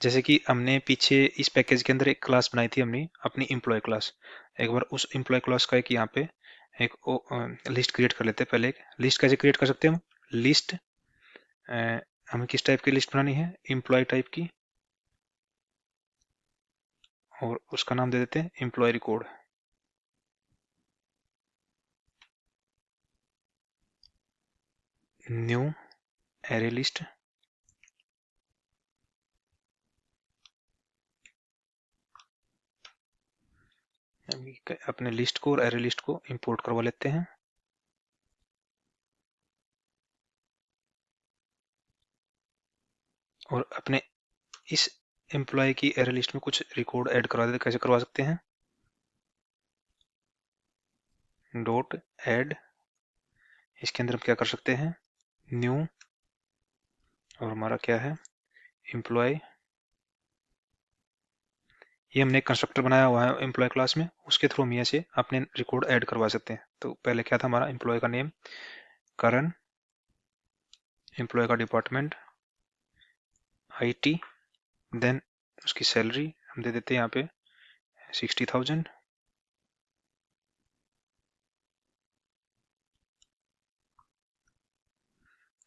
जैसे कि हमने पीछे इस पैकेज के अंदर एक क्लास बनाई थी हमने अपनी एम्प्लॉय क्लास, एक बार उस एम्प्लॉय क्लास का एक यहाँ पे एक लिस्ट क्रिएट कर लेते हैं। पहले एक लिस्ट कैसे क्रिएट कर सकते हैं हम? लिस्ट हमें किस टाइप की लिस्ट बनानी है? एम्प्लॉय टाइप की, और उसका नाम दे देते हैं employee record. New array list, अपने लिस्ट को और एरे लिस्ट को इंपोर्ट करवा लेते हैं। और अपने इस एम्प्लॉय की एरे लिस्ट में कुछ रिकॉर्ड ऐड करवा देते। कैसे करवा सकते हैं? डॉट ऐड, इसके अंदर हम क्या कर सकते हैं? न्यू, और हमारा क्या है? एम्प्लॉय। ये हमने एक कंस्ट्रक्टर बनाया हुआ है एम्प्लॉय क्लास में, उसके थ्रू हम ये से अपने रिकॉर्ड ऐड करवा सकते हैं। तो पहले क्या था हमारा? एम्प्लॉय का नेम करण, एम्प्लॉय का डिपार्टमेंट आईटी, देन उसकी सैलरी हम दे देते हैं यहाँ पे 60,000।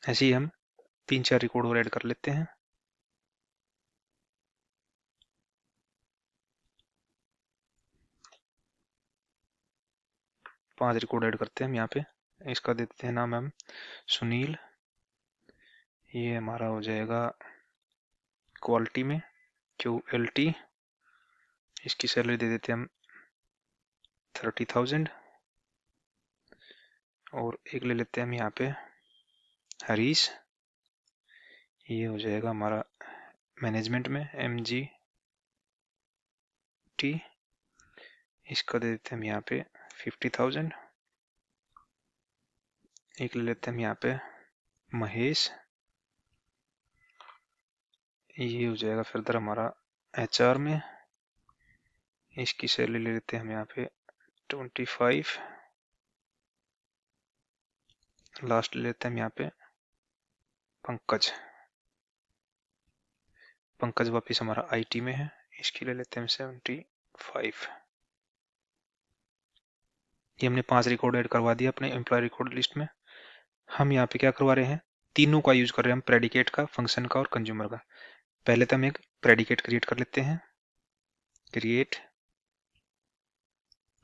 ऐसे ही हम 3-4 रिकॉर्ड और ऐड कर लेते हैं। पांच रिकॉर्ड ऐड करते हैं हम यहाँ पे। इसका देते हैं नाम हम सुनील। ये हमारा हो जाएगा क्वालिटी में QLT। इसकी सैलरी दे देते हैं हम 30,000। और एक ले लेते हैं हम यहाँ पे हरीश। ये हो जाएगा हमारा मैनेजमेंट में MGT। इसका दे देते हैं हम यहाँ पे 50,000। एक ले लेते हैं हम यहाँ पे महेश। ये हो जाएगा फर्दर हमारा HR में। इसकी सैलरी ले लेते हैं हम यहाँ पे 25। लास्ट ले लेते हैं हम यहाँ पे पंकज। पंकज वापिस हमारा IT में है, इसकी ले लेते हैं हम 75। ये हमने 5 रिकॉर्ड ऐड करवा दिया अपने एम्प्लॉय रिकॉर्ड लिस्ट में। हम यहाँ पे क्या करवा रहे हैं? तीनों का यूज कर रहे हैं हम, प्रेडिकेट का, फंक्शन का और कंज्यूमर का। पहले तो हम एक प्रेडिकेट क्रिएट कर लेते हैं। Create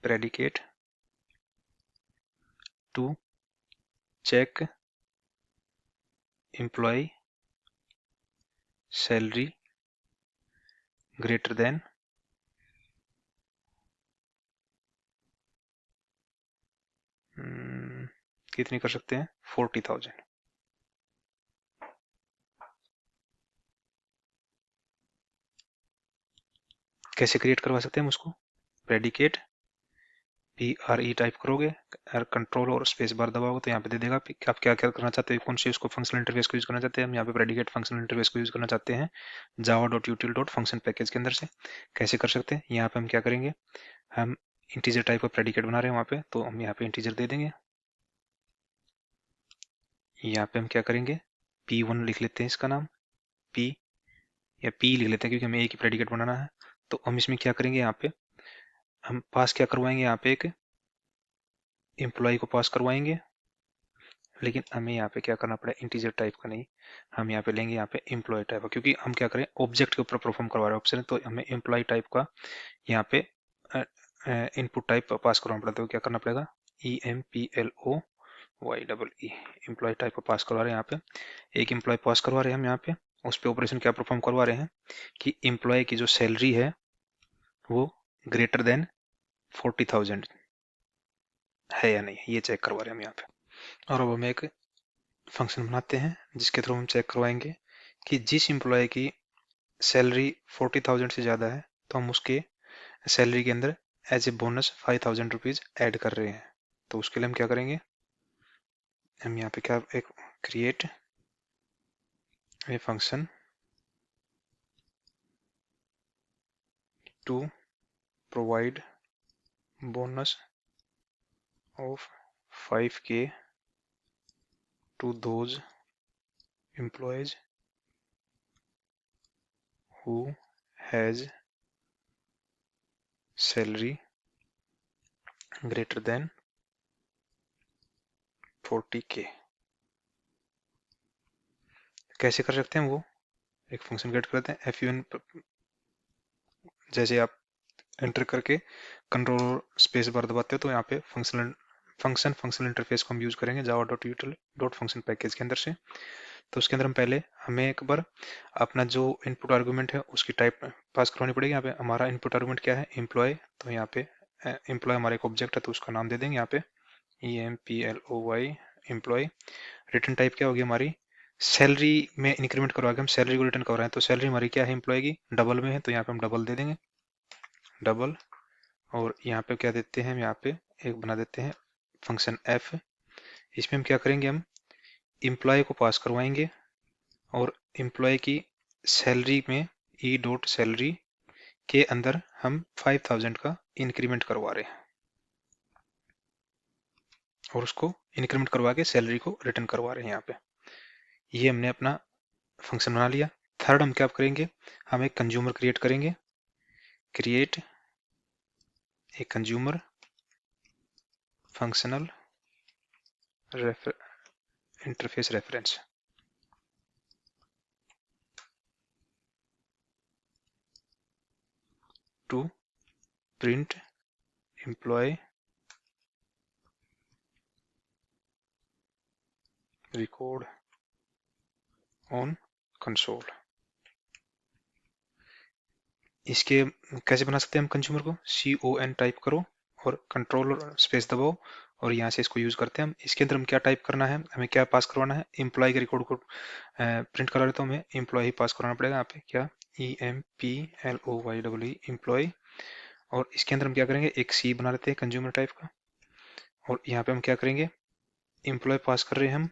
predicate to check employee salary greater than कितनी कर सकते हैं? 40,000। कैसे क्रिएट करवा सकते हैं हम उसको? प्रेडिकेट PRE टाइप करोगे, कंट्रोल और स्पेस बार दबाओगे तो यहाँ पे दे देगा कि आप क्या क्या करना चाहते हो, कौन से उसको फंक्शनल इंटरफेस को यूज करना चाहते हैं। हम यहाँ पे प्रेडिकेट फंक्शनल इंटरफेस को यूज करना चाहते हैं java.util.function पैकेज के अंदर से। कैसे कर सकते हैं? यहाँ पे हम क्या करेंगे? हम इंटीजर टाइप का प्रेडिकेट बना रहे हैं वहाँ पे, तो हम यहाँ पे इंटीजर दे देंगे। यहाँ पे हम क्या करेंगे? P1 लिख लेते हैं इसका नाम, P या P लिख लेते हैं क्योंकि हमें एक ही प्रेडिकेट बनाना है। तो हम इसमें क्या करेंगे? यहाँ पे हम पास क्या करवाएंगे? यहाँ पे एक एम्प्लॉय को पास करवाएंगे, लेकिन हमें यहाँ पे क्या करना पड़ा? इंटीजर टाइप का नहीं, हम यहाँ पे लेंगे यहाँ पे एम्प्लॉय टाइप का, क्योंकि हम क्या करें? ऑब्जेक्ट के ऊपर परफॉर्म करवा रहे हैं ऑप्शन, तो हमें एम्प्लॉय टाइप का यहाँ पे इनपुट टाइप पास करवाना पड़ता है। तो क्या करना पड़ेगा? EMPLOY एम्प्लॉय टाइप का पास करवा रहे हैं। यहाँ पे एक एम्प्लॉय पास करवा रहे हैं हम यहाँ पे। उस पर ऑपरेशन क्या परफॉर्म करवा रहे हैं कि एम्प्लॉय की जो सैलरी है वो ग्रेटर देन 40,000 है या नहीं, ये चेक करवा रहे हैं हम यहाँ पे। और अब हम एक फंक्शन बनाते हैं जिसके थ्रू हम चेक करवाएंगे कि जिस एम्प्लॉय की सैलरी 40,000 से ज़्यादा है तो हम उसके सैलरी के अंदर as a bonus 5,000 rupees add कर रहे हैं। तो उसके लिए हम क्या करेंगे? हम यहाँ पे क्या एक create a function to provide bonus of 5K to those employees who has salary greater than 40K। कैसे कर सकते हैं वो, एक फंक्शन क्रिएट करते हैं fun, जैसे आप एंटर करके कंट्रोल स्पेस बार दबाते हो तो यहाँ पे फंक्शनल इंटरफेस को हम यूज करेंगे Java dot यूटिल dot function package के अंदर से। तो उसके अंदर हम पहले हमें एक बार अपना जो इनपुट आर्गुमेंट है उसकी टाइप पास करवानी पड़ेगी। यहाँ पे हमारा इनपुट आर्गुमेंट क्या है, एम्प्लॉय। तो यहाँ पे एम्प्लॉय हमारा एक ऑब्जेक्ट है तो उसका नाम दे देंगे यहाँ पे EMPLOY एम्प्लॉय। रिटर्न टाइप क्या होगी हमारी, सैलरी में इंक्रीमेंट करवा के हम सैलरी को रिटर्न कर रहे हैं, तो सैलरी हमारी क्या है एम्प्लॉय की, डबल में है, तो यहाँ पे हम डबल दे देंगे, डबल। और यहाँ पे क्या देते हैं हम, यहाँ पे एक बना देते हैं फंक्शन f। इसमें हम क्या करेंगे, हम एम्प्लॉय को पास करवाएंगे और एम्प्लॉय की सैलरी में ई डॉट सैलरी के अंदर हम 5000 का इंक्रीमेंट करवा रहे हैं और उसको इंक्रीमेंट करवा के सैलरी को रिटर्न करवा रहे हैं। यहाँ पे ये हमने अपना फंक्शन बना लिया। थर्ड हम क्या करेंगे, हम एक कंज्यूमर क्रिएट करेंगे, create a consumer functional interface reference. To print employee record on console. इसके कैसे बना सकते हैं हम कंज्यूमर को, CON टाइप करो और कंट्रोल स्पेस दबाओ और यहाँ से इसको यूज करते हैं हम। इसके अंदर हम क्या टाइप करना है, हमें क्या पास करवाना है, एम्प्लॉय के रिकॉर्ड को प्रिंट करा रहे तो हमें एम्प्लॉय ही पास करवाना पड़ेगा। यहाँ पे क्या EMPLOY एम्प्लॉय। और इसके अंदर हम क्या करेंगे, एक C बना लेते हैं कंज्यूमर टाइप का और यहाँ पे हम क्या करेंगे, एम्प्लॉय पास कर रहे हैं हम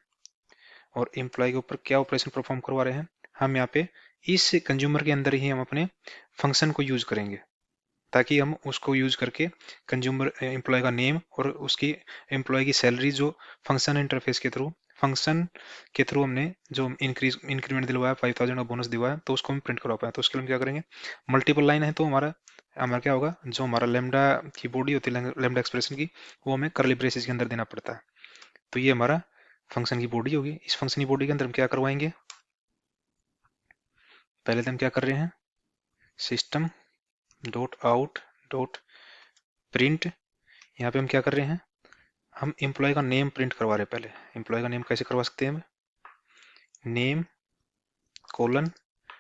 और एम्प्लॉय के ऊपर क्या ऑपरेशन परफॉर्म करवा रहे हैं हम, यहाँ पे इस कंज्यूमर के अंदर ही हम अपने फंक्शन को यूज करेंगे ताकि हम उसको यूज करके कंज्यूमर एम्प्लॉय का नेम और उसकी एम्प्लॉय की सैलरी जो फंक्शन के थ्रू हमने जो इंक्रीमेंट दिलवाया 5000 का बोनस दिलवाया तो उसको हम प्रिंट करवा पाए। तो उसके लिए हम क्या करेंगे, मल्टीपल लाइन है तो हमारा हमारा क्या होगा, जो हमारा लेमडा की बॉडी होती है लेमडा एक्सप्रेशन की, वो हमें करली ब्रेसेस के अंदर देना पड़ता है। तो ये हमारा फंक्शन की बॉडी होगी। इस फंक्शन की बॉडी के अंदर हम क्या करवाएंगे, पहले तो हम क्या कर रहे हैं, system dot out dot print. यहाँ पे हम क्या कर रहे हैं, हम एम्प्लॉय का नेम प्रिंट करवा रहे हैं। पहले एम्प्लॉय का नेम कैसे करवा सकते हैं हम, नेम कोलन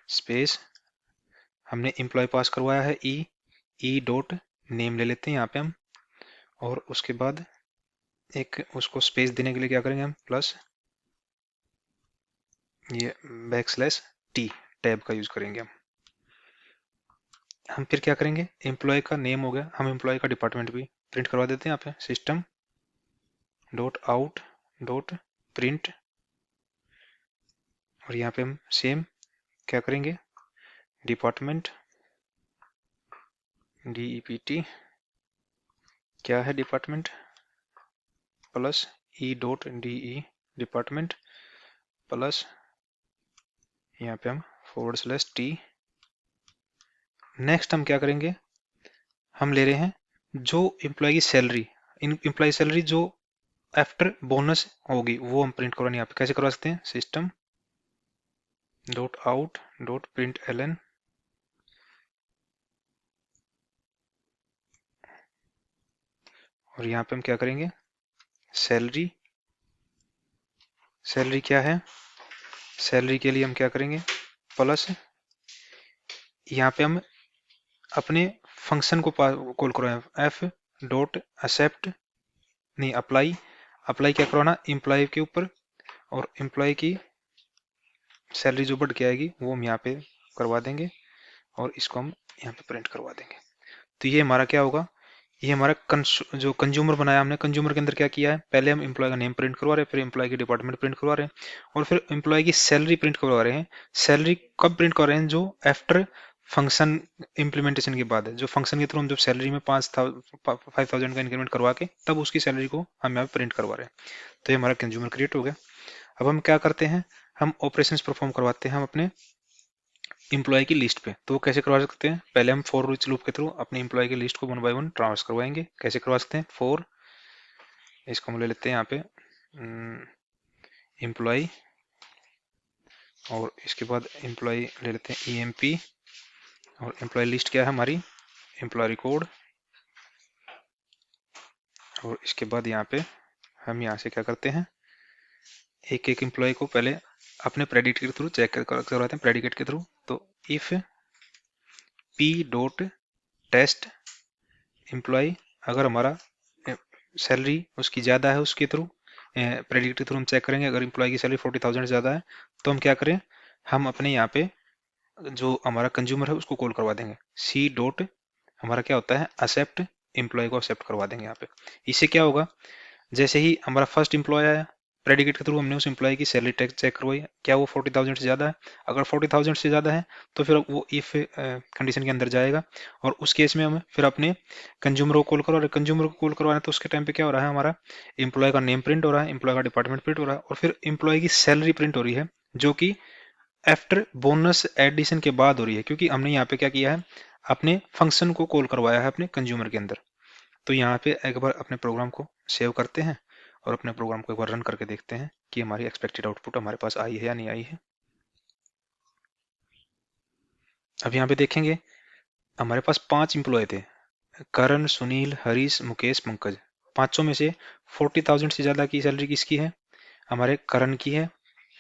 स्पेस, हमने एम्प्लॉय पास करवाया है ई डॉट नेम ले लेते हैं यहाँ पे हम, और उसके बाद एक उसको स्पेस देने के लिए क्या करेंगे हम, प्लस ये \t टैब का यूज करेंगे हम फिर क्या करेंगे, एम्प्लॉय का नेम हो गया, हम एम्प्लॉय का डिपार्टमेंट भी प्रिंट करवा देते हैं यहाँ पे, system dot out dot print. और यहाँ पे हम सेम क्या करेंगे, डिपार्टमेंट DEPT क्या है department, plus E dot DE department, plus यहाँ पे हम /t। नेक्स्ट हम क्या करेंगे, हम ले रहे हैं जो एम्प्लॉय की सैलरी, एम्प्लॉय सैलरी जो आफ्टर बोनस होगी वो हम प्रिंट करवानी। यहाँ पे कैसे करवा सकते हैं, system dot out dot print ln, और यहाँ पे हम क्या करेंगे, सैलरी, सैलरी क्या है, सैलरी के लिए हम क्या करेंगे, प्लस यहाँ पे हम अपने फंक्शन को कॉल करवाएं, f डॉट एक्सेप्ट नहीं अप्लाई, अप्लाई क्या करवाना एम्प्लॉय के ऊपर, और एम्प्लॉय की सैलरी जो बढ़ के आएगी वो हम यहाँ पे करवा देंगे और इसको हम यहाँ पे प्रिंट करवा देंगे। तो ये हमारा क्या होगा, ये हमारा जो कंज्यूमर बनाया हमने, कंज्यूमर के अंदर क्या किया है, पहले हम एम्प्लॉय का नेम प्रिंट करवा रहे हैं, फिर एम्प्लॉय की डिपार्टमेंट प्रिंट करवा रहे हैं और फिर एम्प्लॉय की सैलरी प्रिंट करवा रहे हैं। सैलरी कब प्रिंट करवा रहे हैं, जो आफ्टर फंक्शन इम्प्लीमेंटेशन के बाद है, जो फंक्शन के थ्रू हम जब सैलरी में 5000 का इंक्रीमेंट करवा के तब उसकी सैलरी को हम यहाँ प्रिंट करवा रहे हैं। तो ये हमारा कंज्यूमर क्रिएट हो गया। अब हम क्या करते हैं, हम ऑपरेशंस परफॉर्म करवाते हैं हम अपने एम्प्लॉय की लिस्ट पे। तो वो कैसे करवा सकते हैं, पहले हम फॉर ईच लूप के थ्रू अपने एम्प्लॉय की लिस्ट को 1 बाय 1 ट्रांस करवाएंगे। कैसे करवा सकते हैं, फॉर, इसको हम ले लेते हैं यहाँ पे एम्प्लॉय, और इसके बाद एम्प्लॉय ले लेते हैं EMP, और एम्प्लॉय लिस्ट क्या है हमारी, एम्प्लॉय रिकॉर्ड, और इसके बाद यहाँ पे हम यहाँ से क्या करते हैं, एक एक एम्प्लॉय को पहले अपने प्रेडिकेट के थ्रू चेक करवाते हैं, प्रेडिकेट के थ्रू। तो if p dot test employee, अगर हमारा सैलरी उसकी ज़्यादा है, उसके थ्रू प्रेडिक्ट के थ्रू हम चेक करेंगे। अगर एम्प्लॉय की सैलरी 40,000 से ज़्यादा है तो हम क्या करें, हम अपने यहाँ पे जो हमारा कंज्यूमर है उसको कॉल करवा देंगे, सी डॉट हमारा क्या होता है, एक्सेप्ट एम्प्लॉय को एक्सेप्ट करवा देंगे यहाँ पे। इससे क्या होगा, जैसे ही हमारा फर्स्ट एम्प्लॉय आया, प्रेडिकेट के थ्रू हमने उस एम्प्लॉय की सैलरी टैक्स चेक करवाई, क्या वो 40,000 से ज़्यादा है, अगर 40,000 से ज़्यादा है तो फिर वो इफ कंडीशन के अंदर जाएगा, और उस केस में हमें फिर अपने कंज्यूमर को कॉल करो, और कंज्यूमर को कॉल करवाना है तो उसके टाइम पे क्या हो रहा है, हमारा एम्प्लॉय का नेम प्रिंट हो रहा है, एम्प्लॉय का डिपार्टमेंट प्रिंट हो रहा है, और फिर एम्प्लॉय की सैलरी प्रिंट हो रही है, जो कि आफ्टर बोनस एडिशन के बाद हो रही है, क्योंकि हमने यहाँ पे क्या किया है, अपने फंक्शन को कॉल करवाया है अपने कंज्यूमर के अंदर। तो यहाँ पे एक बार अपने प्रोग्राम को सेव करते हैं और अपने प्रोग्राम को एक बार रन करके देखते हैं कि हमारी एक्सपेक्टेड आउटपुट हमारे पास आई है या नहीं आई है। अब यहाँ पे देखेंगे हमारे पास 5 एम्प्लॉय थे, करण, सुनील, हरीश, मुकेश, पंकज। पांचों में से 40,000 से ज्यादा की सैलरी किसकी है, हमारे करण की है,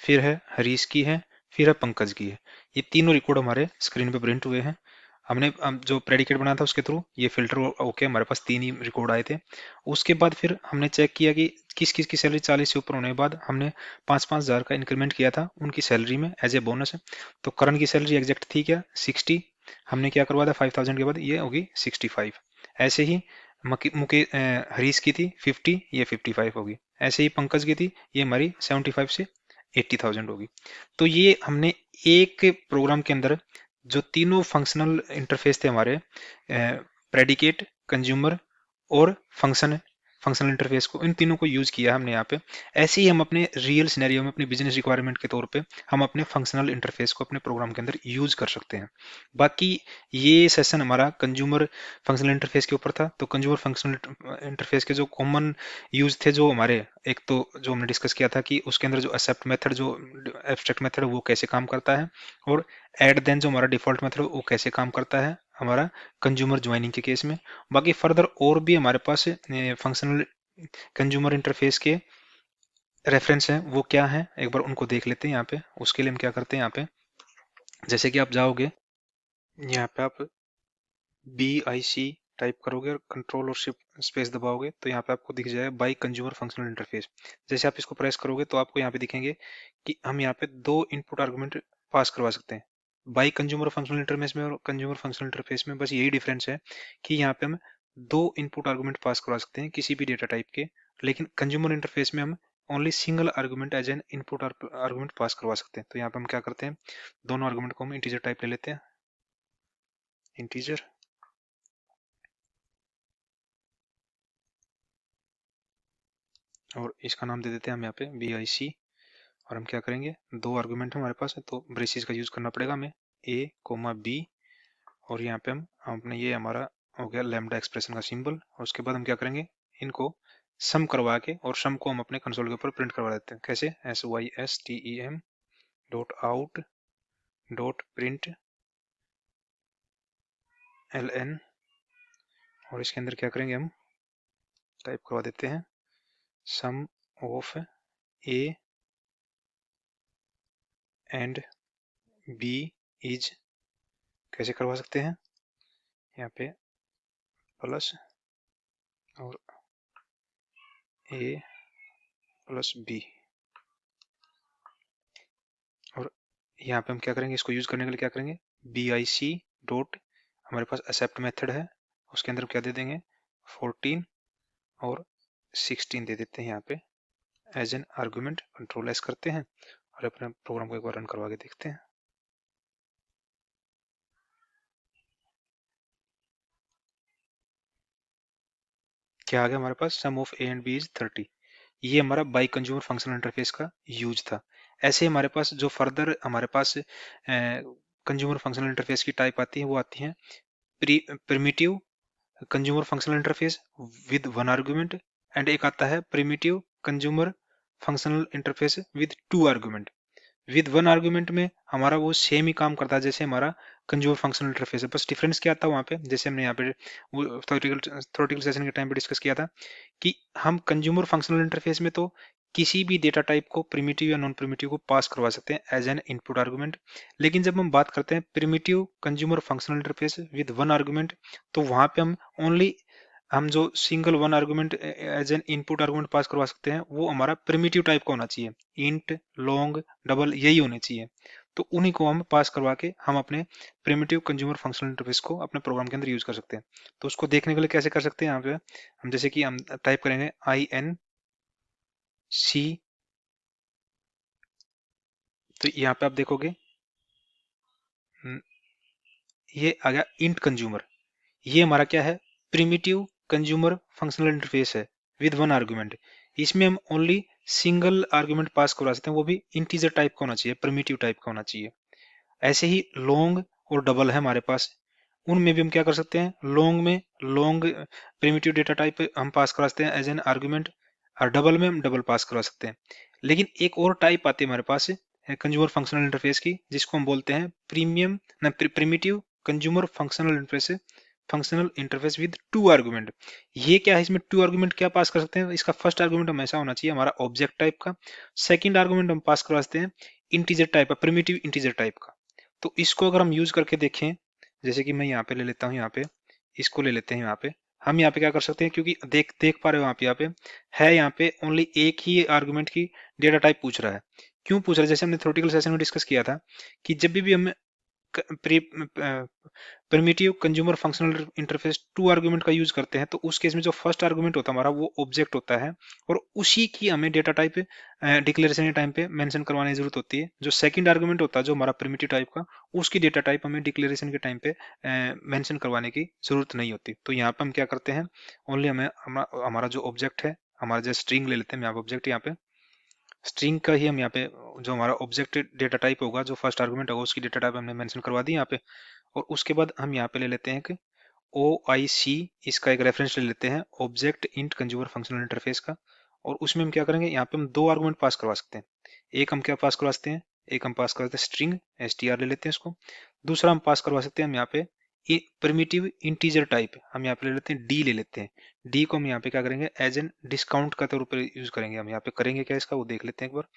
फिर है हरीश की है, फिर है पंकज की है। ये तीनों रिकॉर्ड हमारे स्क्रीन पे प्रिंट हुए हैं। हमने जो प्रेडिकेट बनाया था उसके थ्रू ये फिल्टर ओके, हमारे पास 3 ही रिकॉर्ड आए थे। उसके बाद फिर हमने चेक किया कि किस किस की सैलरी 40 से ऊपर होने के बाद हमने 5,000 का इंक्रीमेंट किया था उनकी सैलरी में एज ए बोनस। तो करण की सैलरी एग्जैक्ट थी क्या, 60। हमने क्या करवाया था 5,000 के बाद ये होगी 65। ऐसे ही हरीश की थी 50, ये 55 होगी। ऐसे ही पंकज की थी, ये हमारी 75 से 80,000 होगी। तो ये हमने एक प्रोग्राम के अंदर जो तीनों फंक्शनल इंटरफेस थे हमारे, प्रेडिकेट, कंज्यूमर और फंक्शनल इंटरफेस को, इन तीनों को यूज किया हमने यहाँ पे। ऐसे ही हम अपने रियल सिनेरियो में अपनी बिजनेस रिक्वायरमेंट के तौर पे हम अपने फंक्शनल इंटरफेस को अपने प्रोग्राम के अंदर यूज कर सकते हैं। बाकी ये सेशन हमारा कंज्यूमर फंक्शनल इंटरफेस के ऊपर था। तो कंज्यूमर फंक्शनल इंटरफेस के जो कॉमन यूज थे जो हमारे, एक तो जो हमने डिस्कस किया था कि उसके अंदर जो एक्सेप्ट मेथड, जो एब्स्ट्रैक्ट मेथड वो कैसे काम करता है, और एड देन जो हमारा डिफॉल्ट मेथड वो कैसे काम करता है हमारा कंज्यूमर ज्वाइनिंग के केस में। बाकी फर्दर और भी हमारे पास फंक्शनल कंज्यूमर इंटरफेस के रेफरेंस हैं, वो क्या है एक बार उनको देख लेते हैं। यहाँ पे उसके लिए हम क्या करते हैं, यहाँ पे जैसे कि आप जाओगे, यहाँ पे आप BIC टाइप करोगे और कंट्रोल और शिफ्ट स्पेस दबाओगे तो यहाँ पे आपको दिख जाएगा बाई कंज्यूमर फंक्शनल इंटरफेस। जैसे आप इसको प्रेस करोगे तो आपको यहाँ पे दिखेंगे कि हम यहाँ पे 2 इनपुट आर्गुमेंट पास करवा सकते हैं बाई कंज्यूमर फंक्शनल इंटरफेस में और कंज्यूमर फंक्शनल इंटरफेस में। बस यही डिफरेंस है कि यहाँ पे हम 2 इनपुट आर्गुमेंट पास करवा सकते हैं किसी भी डेटा टाइप के, लेकिन कंज्यूमर इंटरफेस में हम only single argument as an input argument pass करवा सकते हैं। तो यहाँ पे हम क्या करते हैं, दोनों आर्गुमेंट को हम इंटीजर टाइप ले लेते हैं, इंटीजर, और इसका नाम दे देते हैं हम यहाँ पे BIC। और हम क्या करेंगे, 2 आर्गुमेंट हमारे पास है तो ब्रेसिस का यूज करना पड़ेगा हमें, A, B। और यहाँ पे हम अपने ये हमारा हो गया लैम्डा एक्सप्रेशन का सिंबल। और उसके बाद हम क्या करेंगे, इनको सम करवा के, और सम को हम अपने कंसोल के ऊपर प्रिंट करवा देते हैं। कैसे, SYSTEM dot out dot print LN, और इसके अंदर क्या करेंगे, हम टाइप करवा देते हैं sum of A and B is, कैसे करवा सकते हैं, यहाँ पे प्लस और A प्लस B। और यहाँ पे हम क्या करेंगे, इसको यूज करने के लिए क्या करेंगे, BIC डॉट, हमारे पास एक्सेप्ट मेथड है, उसके अंदर क्या दे देंगे 14 और 16 दे देते हैं यहाँ पे as an argument. Control S करते हैं और अपने प्रोग्राम को एक बार रन करवा के देखते हैं। क्या आ गया हमारे पास, sum of A and B is 30। ये हमारा बाई कंज्यूमर फंक्शनल इंटरफेस का यूज था। ऐसे हमारे पास जो फर्दर हमारे पास कंज्यूमर फंक्शनल इंटरफेस की टाइप आती है, वो आती है primitive consumer functional interface with one argument, and एक आता है primitive consumer functional interface with 2 argument. With 1 argument में हमारा वो सेम ही काम करता है जैसे हमारा कंज्यूमर फंक्शनल इंटरफेस है, बस डिफरेंस क्या था वहाँ पे, जैसे हमने यहाँ पे थ्योरेटिकल सेशन के टाइम पे डिस्कस किया था कि हम कंज्यूमर फंक्शनल इंटरफेस में तो किसी भी डेटा टाइप को प्रिमिटिव या नॉन प्रिमिटिव को पास करवा सकते हैं एज एन इनपुट आर्गुमेंट। लेकिन जब हम बात करते हैं primitive consumer functional interface with 1 argument, तो वहां पे ओनली हम जो single 1 argument as an input argument pass करवा सकते हैं वो हमारा प्रिमिटिव टाइप का होना चाहिए, इंट, लॉन्ग, डबल यही होने चाहिए। तो उन्हीं को हम पास करवा के हम अपने प्रिमिटिव कंज्यूमर फंक्शनल इंटरफेस को अपने प्रोग्राम के अंदर यूज कर सकते हैं। तो उसको देखने के लिए कैसे कर सकते हैं, यहाँ पे हम जैसे कि हम टाइप करेंगे INC, तो यहाँ पे आप देखोगे ये आ गया इंट कंज्यूमर। ये हमारा क्या है, प्रिमिटिव कंज्यूमर फंक्शनल इंटरफेस है विद 1 आर्गुमेंट। इसमें हम ओनली सिंगल आर्गुमेंट पास करवा सकते हैं, वो भी इंटीजर टाइप का होना चाहिए, प्रिमिटिव टाइप का होना चाहिए। ऐसे ही लॉन्ग और डबल है हमारे पास, उनमें भी हम क्या कर सकते हैं, लॉन्ग में लॉन्ग प्रिमिटिव डेटा टाइप हम पास करा सकते हैं एज एन आर्गुमेंट, और डबल में हम डबल पास करा सकते हैं। लेकिन एक और टाइप आती है हमारे पास कंज्यूमर फंक्शनल इंटरफेस की, जिसको हम बोलते हैं primitive consumer functional interface with 2 argument. ये क्या है, इसमें 2 आर्गुमेंट क्या पास कर सकते हैं, इसका फर्स्ट आर्गुमेंट हमेशा होना चाहिए हमारा ऑब्जेक्ट टाइप का, सेकंड आर्गुमेंट हम पास करवा सकते हैं इंटीजर टाइप का, प्रिमिटिव इंटीजर टाइप का। तो इसको अगर हम यूज करके देखें, जैसे कि मैं यहाँ पे ले लेता हूँ, यहाँ पे इसको ले लेते हैं, यहाँ पे हम यहाँ पे क्या कर सकते हैं, क्योंकि देख देख पा रहे हो यहाँ पे है यहाँ पे ओनली एक ही आर्गुमेंट की डेटा टाइप पूछ रहा है। क्यों पूछ रहा है, जैसे हमने थ्योरेटिकल सेशन में डिस्कस किया था कि जब भी हम primitive consumer functional interface 2 argument का यूज करते हैं, तो उस केस में जो फर्स्ट आर्गुमेंट होता है हमारा वो ऑब्जेक्ट होता है, और उसी की हमें डेटा टाइप डिक्लेरेशन के टाइम पे मेंशन करवाने की जरूरत होती है। जो सेकंड आर्गुमेंट होता है जो हमारा प्रिमिटिव टाइप का, उसकी डेटा टाइप हमें डिक्लेरेशन के टाइम पे मेंशन करवाने की जरूरत नहीं होती। तो यहाँ पे हम क्या करते हैं, ओनली हमें हमारा जो ऑब्जेक्ट है, हमारा जो स्ट्रिंग ले लेते हैं, यहाँ पे ऑब्जेक्ट, यहाँ पे स्ट्रिंग का ही हम यहाँ पे जो हमारा ऑब्जेक्ट डेटा टाइप होगा, जो फर्स्ट आर्गुमेंट होगा उसकी डेटा टाइप हमने मेंशन करवा दी यहाँ पे। और उसके बाद हम यहाँ पे ले लेते हैं कि OIC, इसका एक रेफरेंस ले लेते हैं object int consumer functional interface का। और उसमें हम क्या करेंगे, यहाँ पे हम 2 आर्गुमेंट पास करवा सकते हैं। एक हम क्या पास करवा सकते हैं, एक हम पास करते हैं स्ट्रिंग str ले लेते हैं इसको। दूसरा हम पास करवा सकते हैं हम यहाँ पे प्रिमिटिव इंटीजर टाइप, हम यहाँ पे ले लेते हैं डी, ले लेते हैं डी को हम यहाँ पे क्या करेंगे एज एन डिस्काउंट का तौर पर यूज करेंगे। हम यहाँ पे करेंगे क्या इसका वो देख लेते हैं एक बार।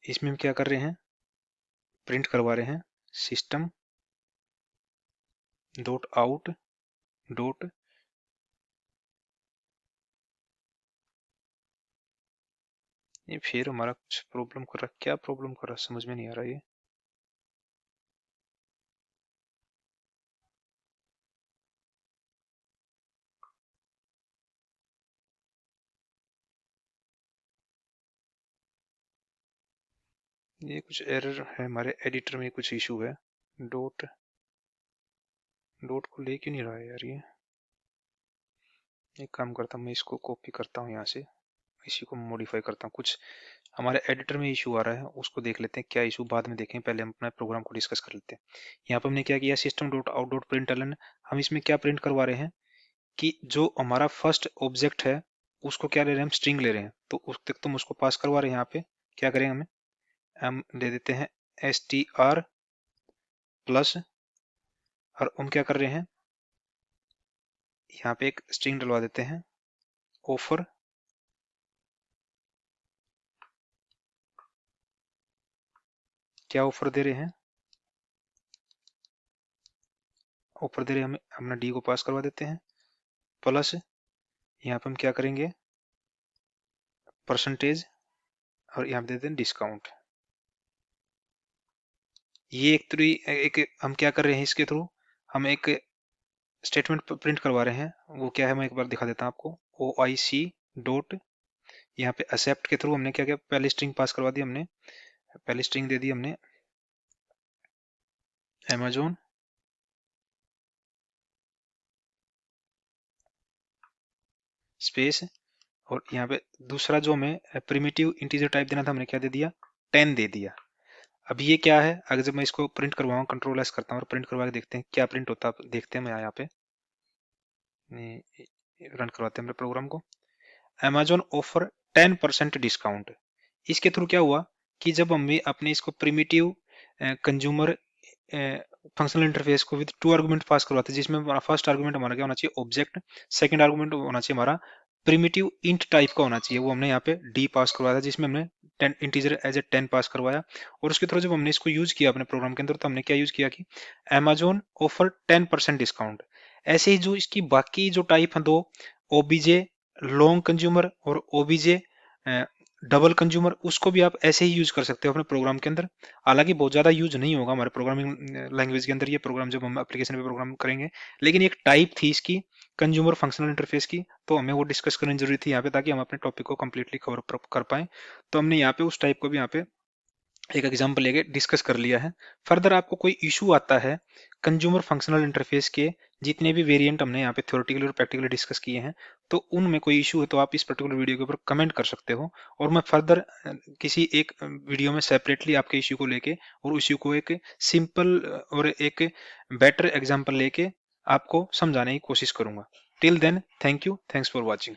इसमें हम क्या कर रहे हैं, प्रिंट करवा रहे हैं सिस्टम डॉट आउट डॉट, ये फिर हमारा कुछ प्रॉब्लम कर रहा है, क्या प्रॉब्लम कर रहा है समझ में नहीं आ रहा ये कुछ एरर है हमारे एडिटर में, कुछ इशू है। डॉट डॉट को ले क्यों नहीं रहा है यार ये। एक काम करता हूँ, मैं इसको कॉपी करता हूँ यहाँ से, इसी को मॉडिफाई करता हूँ। कुछ हमारे एडिटर में इशू आ रहा है, उसको देख लेते हैं क्या इशू, बाद में देखें, पहले हम अपना प्रोग्राम को डिस्कस कर लेते हैं। यहाँ पर हमने क्या किया, system dot out dot println, हम इसमें क्या प्रिंट करवा रहे हैं कि जो हमारा फर्स्ट ऑब्जेक्ट है उसको क्या ले रहे हैं, हम स्ट्रिंग ले रहे हैं, तो उस तक तुम उसको पास करवा रहे हैं। यहाँ पे क्या करेंगे, हम दे देते हैं str प्लस, और हम क्या कर रहे हैं, यहाँ पे एक स्ट्रिंग डलवा देते हैं ऑफर, क्या ऑफर दे रहे हैं, ऑफर दे रहे हैं, हमें अपना डी को पास करवा देते हैं प्लस, यहाँ पे हम क्या करेंगे परसेंटेज, और यहाँ पे देते हैं डिस्काउंट। ये एक हम क्या कर रहे हैं, इसके थ्रू हम एक स्टेटमेंट प्रिंट करवा रहे हैं। वो क्या है, मैं एक बार दिखा देता हूँ आपको। OIC डॉट, यहाँ पे एक्सेप्ट के थ्रू हमने क्या किया, पहली स्ट्रिंग पास करवा दी हमने, पहली स्ट्रिंग दे दी हमने Amazon स्पेस, और यहाँ पे दूसरा जो हमें प्रिमिटिव इंटीजर टाइप देना था हमने क्या दे दिया, 10 दे दिया। अब ये क्या है, अगर जब मैं इसको प्रिंट करवाऊँ, कंट्रोल एस करता हूँ और प्रिंट करवा के देखते हैं क्या प्रिंट होता है, देखते हैं। मैं यहाँ पे रन करवाते हैं अपने प्रोग्राम को। Amazon offer 10% discount. इसके थ्रू क्या हुआ कि जब हमने अपने इसको प्रिमिटिव कंज्यूमर फंक्शनल इंटरफेस को विद टू आर्गुमेंट पास करवाते हैं, जिसमें हमारा फर्स्ट आर्गुमेंट हमारा क्या होना चाहिए, ऑब्जेक्ट। सेकंड आर्गुमेंट होना चाहिए हमारा प्रिमिटिव इंट टाइप का होना चाहिए, वो हमने यहाँ पे डी पास करवाया था, जिसमें हमने 10 इंटीजर एज ए 10 पास करवाया। और उसके थ्रू जब हमने इसको यूज किया अपने प्रोग्राम के अंदर, तो हमने क्या यूज किया कि Amazon ऑफर 10% डिस्काउंट। ऐसे ही जो इसकी बाकी जो टाइप है दो, ओबीजे लॉन्ग कंज्यूमर और ओबीजे डबल कंज्यूमर, उसको भी आप ऐसे ही यूज कर सकते हो अपने प्रोग्राम के अंदर। हालांकि बहुत ज्यादा यूज नहीं होगा हमारे प्रोग्रामिंग लैंग्वेज के अंदर ये प्रोग्राम, जब हम एप्लीकेशन पे प्रोग्राम करेंगे। लेकिन एक टाइप थी इसकी कंज्यूमर फंक्शनल इंटरफेस की, तो हमें वो डिस्कस करनी जरूरी थी यहाँ पे, ताकि हम अपने टॉपिक को कंप्लीटली कवर कर पाए। तो हमने यहाँ पे उस टाइप को भी यहाँ पे एक एग्जांपल लेके डिस्कस कर लिया है। फर्दर आपको कोई इशू आता है कंज्यूमर फंक्शनल इंटरफेस के, जितने भी वेरिएंट हमने यहाँ पे थ्योरेटिकली और प्रैक्टिकली डिस्कस किए हैं, तो उनमें कोई इशू है तो आप इस पर्टिकुलर वीडियो के ऊपर कमेंट कर सकते हो, और मैं फर्दर किसी एक वीडियो में सेपरेटली आपके इशू को लेके और इशू को एक सिंपल और एक बेटर एग्जाम्पल लेके आपको समझाने की कोशिश करूंगा। Till then, thank you, thanks for watching.